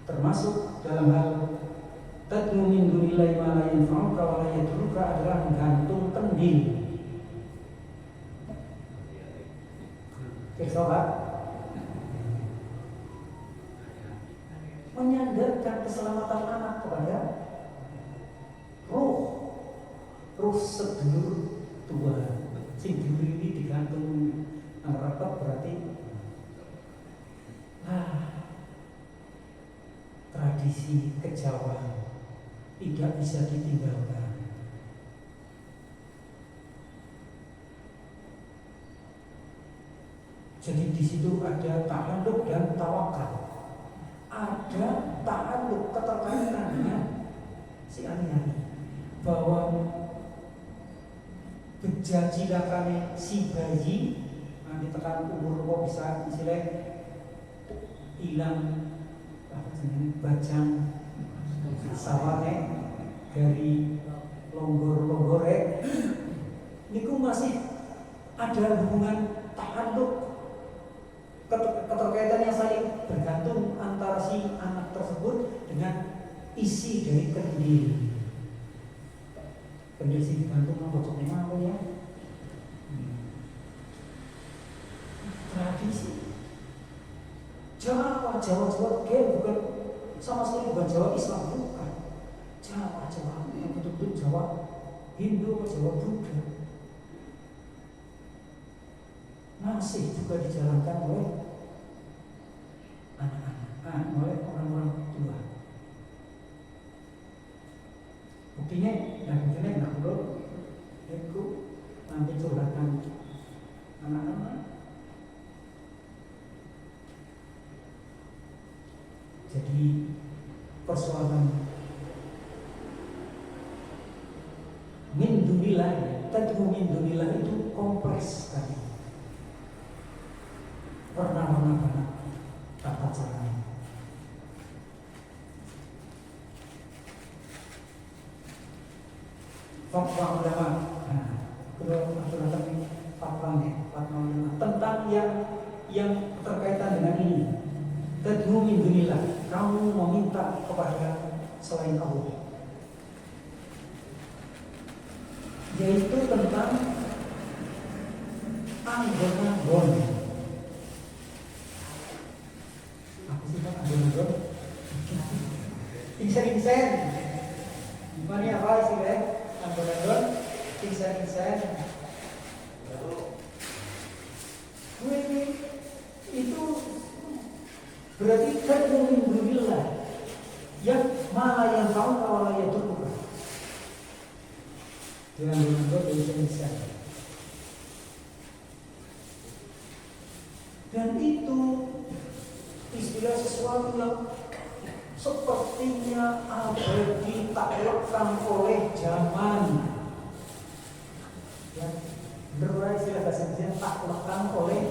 Termasuk dalam hal tad'u min dunillahi ma la yanfa'uka wa la yadurruka adalah gantung kendil. Kesobat menyandarkan keselamatan anak kepada ruh sedulur tua. Sing ini digantung rapat berarti tradisi tradisi kejawaan tidak bisa ditinggalkan. Jadi di situ ada ta'alluq dan tawakal. Ada ta'alluq, keterkaitan dengan si ani-ani, bahwa bejajilakan si bayi nanti tekan umur kok bisa istilahnya hilang apa jenis bajang sawane dari longgor-longgore niku masih ada hubungan ta'alluq, keterkaitan yang saling bergantung antara si anak tersebut dengan isi dari kendil. Kendil sih digantung apa apa ya? Tradisi Jawa bukan sama sekali bukan Jawa Islam, bukan. Jawa yang betul-betul Jawa Hindu atau Jawa Buddha masih juga dijalankan oleh anak-anak, oleh orang-orang tua. Buktinya nak dulu, itu nanti curhatan anak-anak. Jadi persoalan min dunillah, tad'u min dunillah itu kompleks sekali. Warna-warna banget tata caranya. Fatwa ulama, kalau aturan fatwa ulama tentang yang berkaitan dengan ini. Tad'u min dunillah, kamu meminta kepada selain Allah, yaitu tentang anggon-anggon. Apa sih Pak anggon-anggon? Insen. Gimana apa istilahnya? Anggon-anggon, insen. Itu berarti kan mengundurillah yang malah yang tahu kalau ya terbuka dengan menurut Indonesia. Dan itu istilah sesuatu yang sepertinya abadi tak lekang oleh zaman. Ya, berurai istilah bahasa Indonesia tak lekang oleh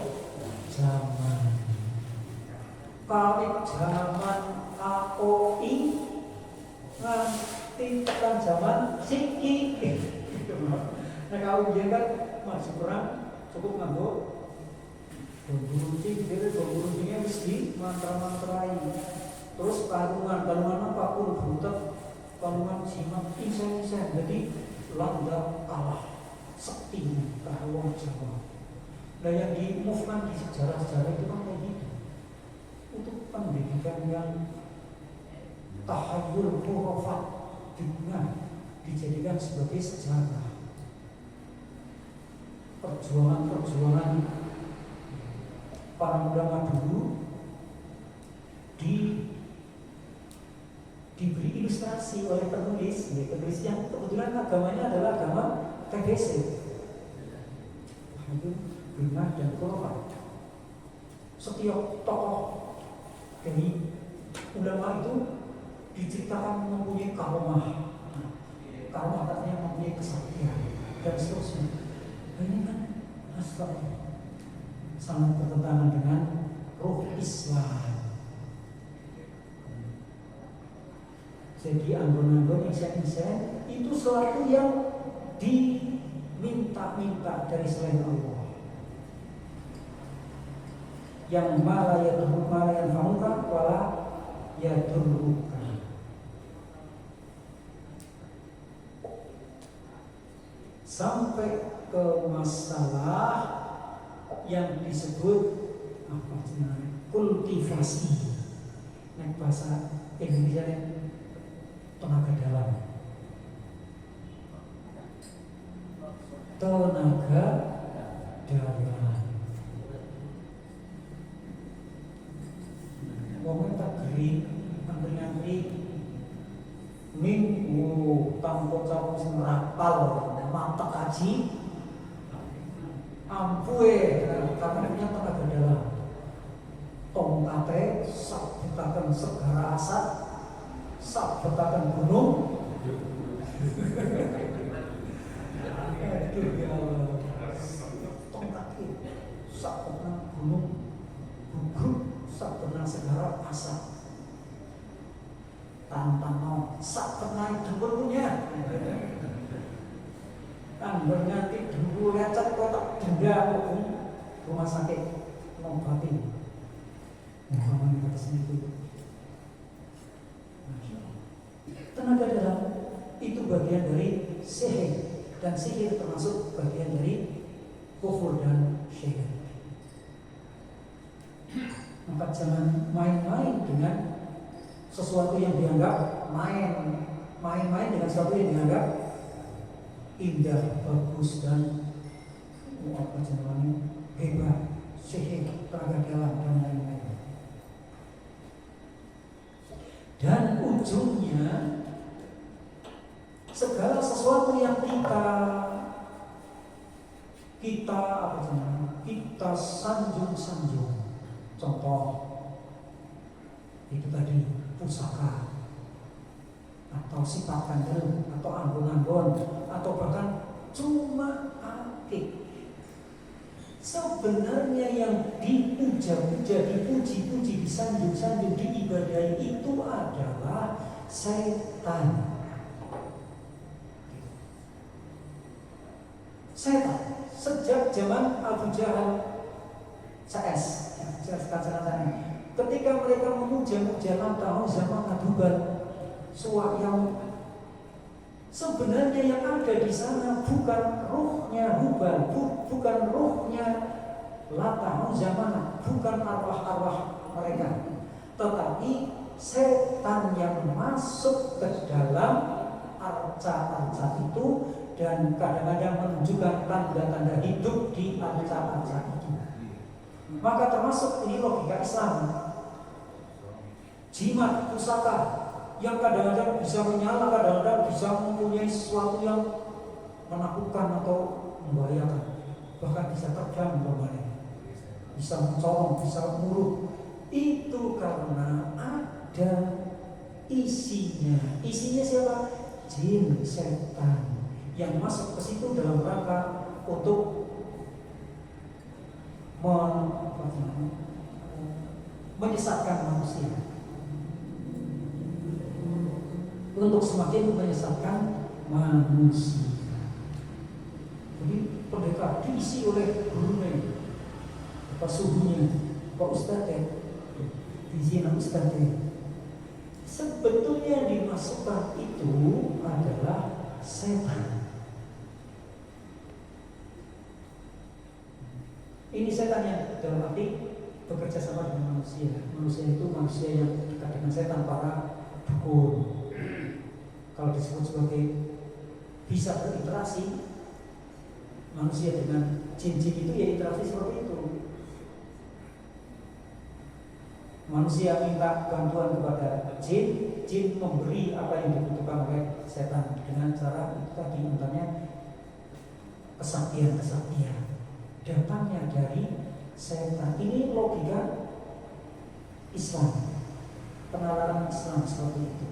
zaman. Kawit zaman AOI nganti tekan zaman Siki. Nah kalau dia kan masih kurang cukup nganggo Bumbu-bumbunya mesti mantra-mantrai. Terus kalungan apa pun butek, kalungan jimat, insen. Jadi landa kalah sekti kalau Jawa. Nah yang di-move-kan di sejarah-sejarah itu kan kayak gitu. Untuk pendidikan yang tahayyul khurafat dengan dijadikan sebagai sejarah. Perjuangan para ulama dulu diberi ilustrasi oleh penulis yang kebetulan agamanya adalah agama TGC, Bima dan Khurafat. Setiap tokoh dari ulama itu diceritakan mempunyai karomah artinya mempunyai kesaktian dan seterusnya. Ini kan sangat bertentangan dengan ruh Islam. Jadi anggon-anggon insen itu sesuatu yang diminta-minta dari selain Allah. Yang malah yang famuka wala yadurruka. Sampai ke masalah yang disebut apa namanya kultivasi. Nek bahasa Indonesia tenaga dalam. Wong tak geri, ngantri minggu tanpa campur sing rapal mantap kaji ampue karena punya tenaga dalam tongkate sabutakan segara asap sabutakan gunung aduh ya Allah tongkate sabutakan gunung gugur sabutakan segara asap tanpa mau sabutakan jempolnya anggur nganti dulu lecet kotak denda rumah sakit ngobatin ngomongin kata sini itu tenaga dalam itu bagian dari sihir dan sihir termasuk bagian dari kufur dan syirik. Maka jangan main-main dengan sesuatu yang dianggap main-main dengan sesuatu yang dianggap indah, bagus dan apa namanya hebat, sihir, tenaga dalam dan lain-lain. Dan ujungnya segala sesuatu yang kita sanjung. Contoh itu tadi pusaka atau sifat kandel atau anggon-anggon atau bahkan cuma akik. Sebenarnya yang dipuja-puja, dipuji-puji, disanjung-sanjung, diibadahi itu adalah setan. Setan sejak zaman Abu Jahal CS, ketika mereka memuja-muja tahun zaman Aduban, suak yang sebenarnya yang ada di sana bukan ruhnya Hubal, bukan ruhnya Lata, zaman, bukan arwah-arwah mereka, tetapi setan yang masuk ke dalam arca-arca itu dan kadang-kadang menunjukkan tanda-tanda hidup di arca-arca itu. Maka termasuk ini logika Islam, jimat, pusaka yang kadang-kadang bisa menyala, kadang-kadang bisa mempunyai sesuatu yang menakutkan atau membahayakan, bahkan bisa terbang kembali, bisa mencolong, bisa muruk. Itu karena ada isinya. Isinya siapa? Jin, setan yang masuk ke situ dalam rangka untuk menyesatkan manusia, untuk semakin menyesatkan manusia. Jadi pendekar diisi oleh gurunya, apa suhunya, Pak Ustadz, izin Ustadz. Sebetulnya dimasukkan itu adalah setan. Ini setan yang dalam arti bekerja sama dengan manusia. Manusia itu manusia yang dekat dengan setan, para dukun. Kalau disebut sebagai bisa berinteraksi manusia dengan jin-jin itu, ya interaksi seperti itu. Manusia minta bantuan kepada jin, jin memberi apa yang dibutuhkan oleh setan dengan cara itu tadi, umpamanya kesaktian datangnya dari setan. Ini logika Islam, penalaran Islam seperti itu.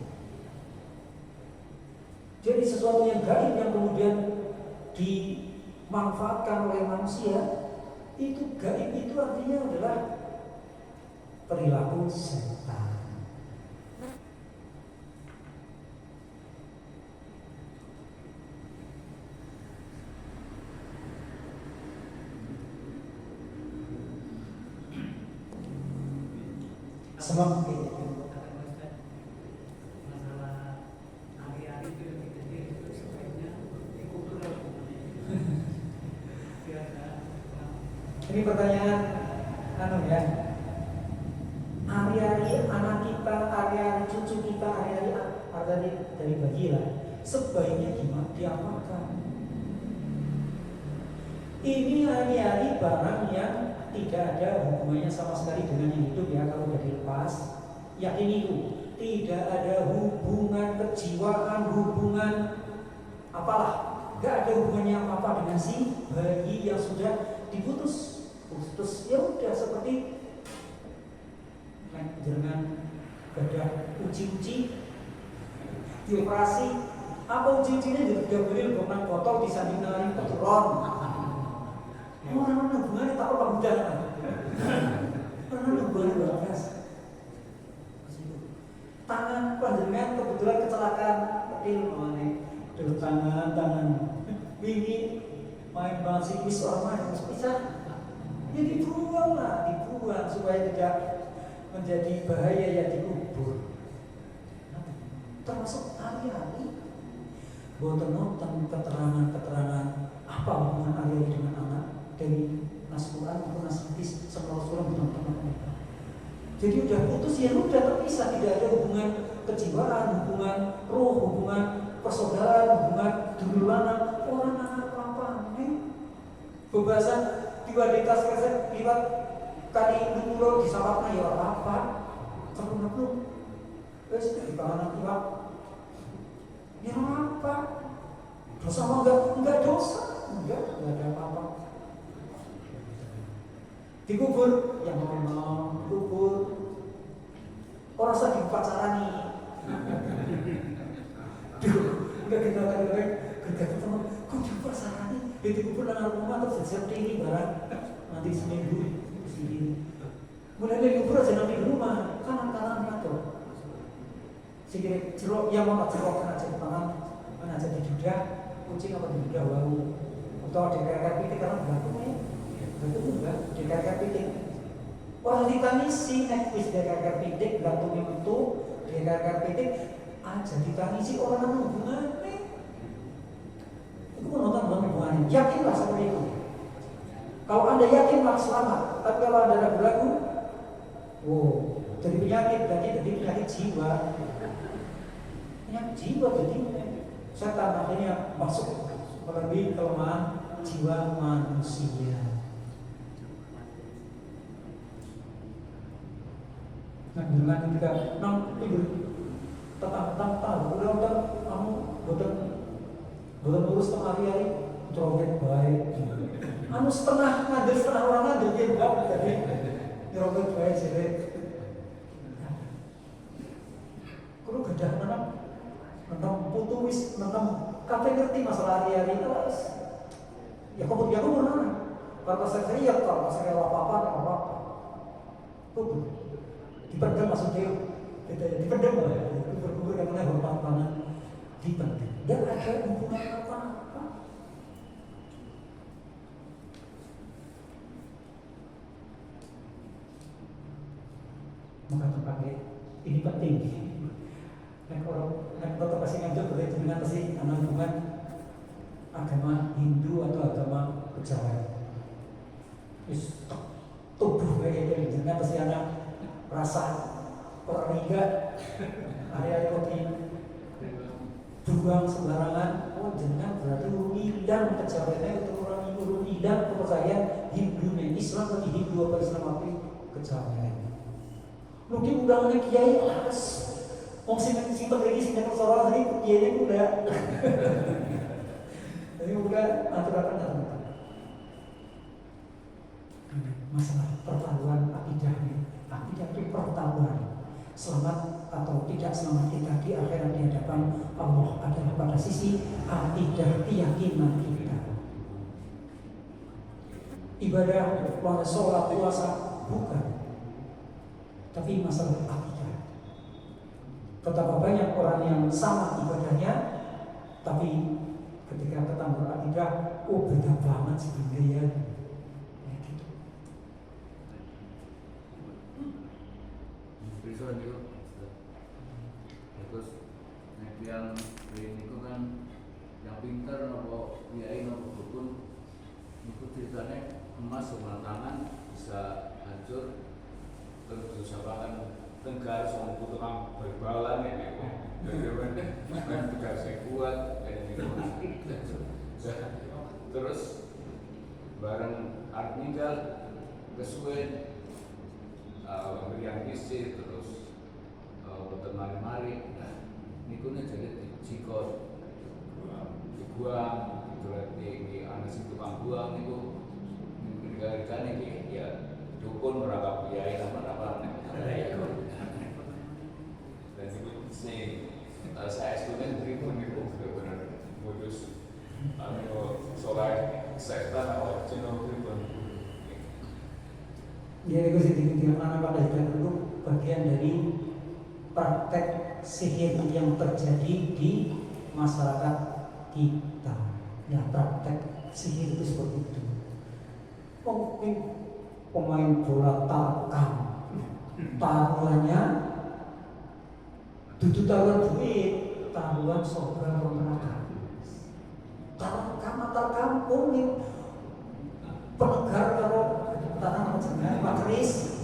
Jadi sesuatu yang gaib yang kemudian dimanfaatkan oleh manusia, itu gaib itu artinya adalah perilaku setan. Sebab ini pertanyaan ya. Hari-hari anak kita, hari-hari cucu kita, hari-hari dari bayi lah, sebaiknya diapakan? Ini hari-hari barang yang tidak ada hubungannya sama sekali dengan yang hidup ya. Kalau udah dilepas, yakin itu tidak ada hubungan kejiwaan, hubungan apalah, nggak ada hubungannya apa dengan si bayi yang sudah diputus. Putus ya udah seperti jangan gadah uji-uji dioperasi. Apa uji-ujinya juga beli bukan botol disandingkan kotoran. Orang hubungannya tak apa mudah. Orang hubungannya bagus. Tangan panjenengan kebetulan kecelakaan kecil mana? Dulu tangan ini main banget sikis orang harus pisah. Ya dibuang lah, dibuang supaya tidak menjadi bahaya yang dikubur. Termasuk hari-hari boten nonton keterangan apa hubungan ayah dengan anak dari nas Quran maupun nas hadis serta Rasulullah benar-benar. Jadi udah putus ya udah terpisah, tidak ada hubungan kejiwaan, hubungan roh, hubungan persaudaraan, hubungan dulurana, orang anak apa nih? Bebasan diwaditas kesek liwat kali dulu di sawatna ya apa? Sempurna belum? Wes di panganan iwak. Ya apa? Dosa mah enggak dosa, enggak ada apa-apa. Dikubur, yang mau dikubur. Orang sedih pacarani. Enggak kita kadang-kadang berkata teman, kok dipacarani? Dikubur dengan rumah terus siap ini barang nanti seminggu di sini. Mulai dari kubur aja nanti di rumah, kanan ngatur. Sikit jeruk yang mau jeruk kan aja di tangan, kan aja di dudah, kucing apa di dudah bau. Atau di kakak pitik karena berlaku ya. Betul enggak? Di kakak pitik. Orang ditangisi naik wis di kakak pitik, gantungnya itu di kakak pitik aja ditangisi orang hubungannya. Itu menonton hubungannya. Yakinlah seperti itu. Kalau Anda yakin malah selamat, tapi kalau Anda ragu-ragu, jadi penyakit, jadi penyakit jiwa. Penyakit jiwa jadi setan akhirnya masuk melalui kelemahan jiwa manusia. Nah, dengan ketika tidur petang tahu, udah kamu boten urus tengah hari joget baik. Anu setengah ngadil setengah orang ngadil dia enggak jadi joget baik jadi. Kudu gadah menang putu wis menang kabeh ngerti masalah hari-hari terus. Ya kebut ya mana? Kalau saya ya kalau saya apa-apa. Tuh. Dipendam maksudnya kita dipendam lah. Kubur yang mana hormat tangan dipendam. Dan ada hubungan apa-apa. Maka terpakai ini penting. Nek tetap kasih ngajar boleh dengan kasih anak hubungan agama Hindu atau agama Jawa. Is tubuh kayak gitu dengan kasih anak rasa orang hingga area roti buang sembarangan. Oh jangan berarti urunidang kejawatannya itu orang urunidang kepercayaan Hindu nih Islam lagi Hindu apa Islam apa kejawatannya. Mungkin undangannya kiai harus mau simpen lagi simpen persoalan tadi kiainya udah jadi udah aturan masalah pertaruhan akidahnya. Akidah itu pertaruhan. Selamat atau tidak selamat kita di akhirat di hadapan Allah adalah pada sisi akidah keyakinan kita. Ibadah, sholat, puasa bukan, tapi masalah akidah. Betapa banyak orang yang sama ibadahnya, tapi ketika ketemu akidah, beda banget sebenarnya ya. Prison itu terus yang ini kan yang pintar nopo kiai nopo dukun itu ceritanya emas sebelah tangan bisa hancur terus diusahakan tenggar sama tukang berbalan ya bagaimana tenggar saya kuat terus bareng art meninggal kesuwen yang isi terus boten mari-mari. Nah, niku nek jadi dijikot dibuang gitu di ana sing tukang buang niku negara-negara iki ya dukun ora kabiyai apa-apa. Dan itu sing saya student tribun itu benar-benar modus soal setan atau channel tribun. Ya itu sih dibilang anak pada zaman dulu bagian dari praktek sihir yang terjadi di masyarakat kita. Ya praktek sihir itu seperti itu. Mungkin pemain bola tarkam taruhannya duduk taruhan duit, taruhan sobrang pemenang. Tarkam kuning penegar kalau tanah macamnya makris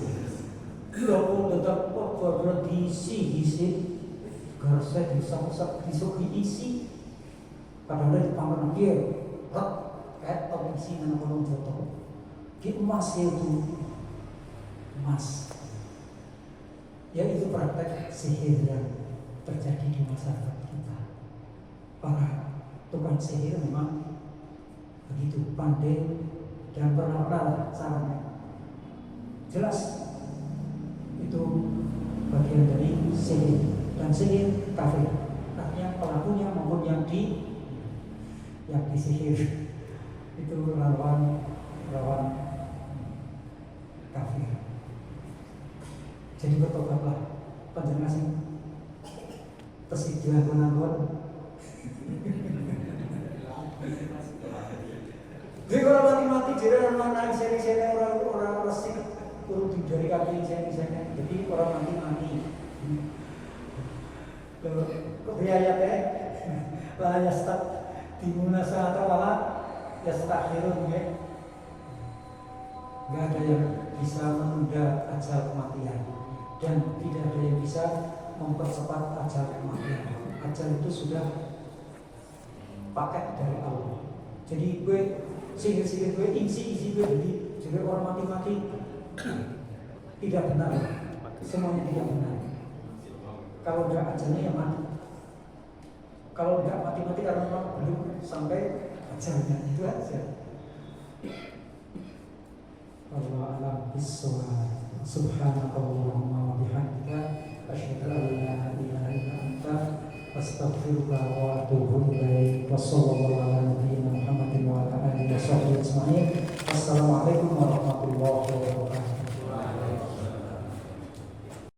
kalau tetap beberapa diisi garsa disangsak diisi kadang ada di pameran dia kayak isi dan kolom jatuh di emas itu emas ya itu praktek sihir yang terjadi di masyarakat kita. Para tukang sihir memang begitu pandai dan pernah caranya. Jelas itu bagian dari sihir dan sihir kafir. Artinya pelakunya maupun yang disihir itu lawan kafir. Jadi bertobatlah panjenengan sing tersidia menanggon. Jadi orang mati jadi orang seni orang resik urut dari kaki seni. Jadi orang mati. Kebiaya teh, lah ya start dimuna saat awal ya stakhirun ya. Gak ada yang bisa menunda ajal kematian dan tidak ada yang bisa mempercepat ajal kematian. Ajal itu sudah paket dari Allah. Jadi gue sihir gue isi gue jadi orang mati tidak benar, semuanya tidak benar. Kalau udah ajalnya ya mati. Kalau udah mati karena belum sampai ajalnya itu aja. Allah alam bisawab. Subhanakallahumma wa bihamdika asyhadu an la ilaha illa anta astaghfiruka wa atubu ilaik. Wassallallahu ala nabiyyina Muhammadin wa ala alihi wa sahbihi ajma'in. Wassalamualaikum warahmatullahi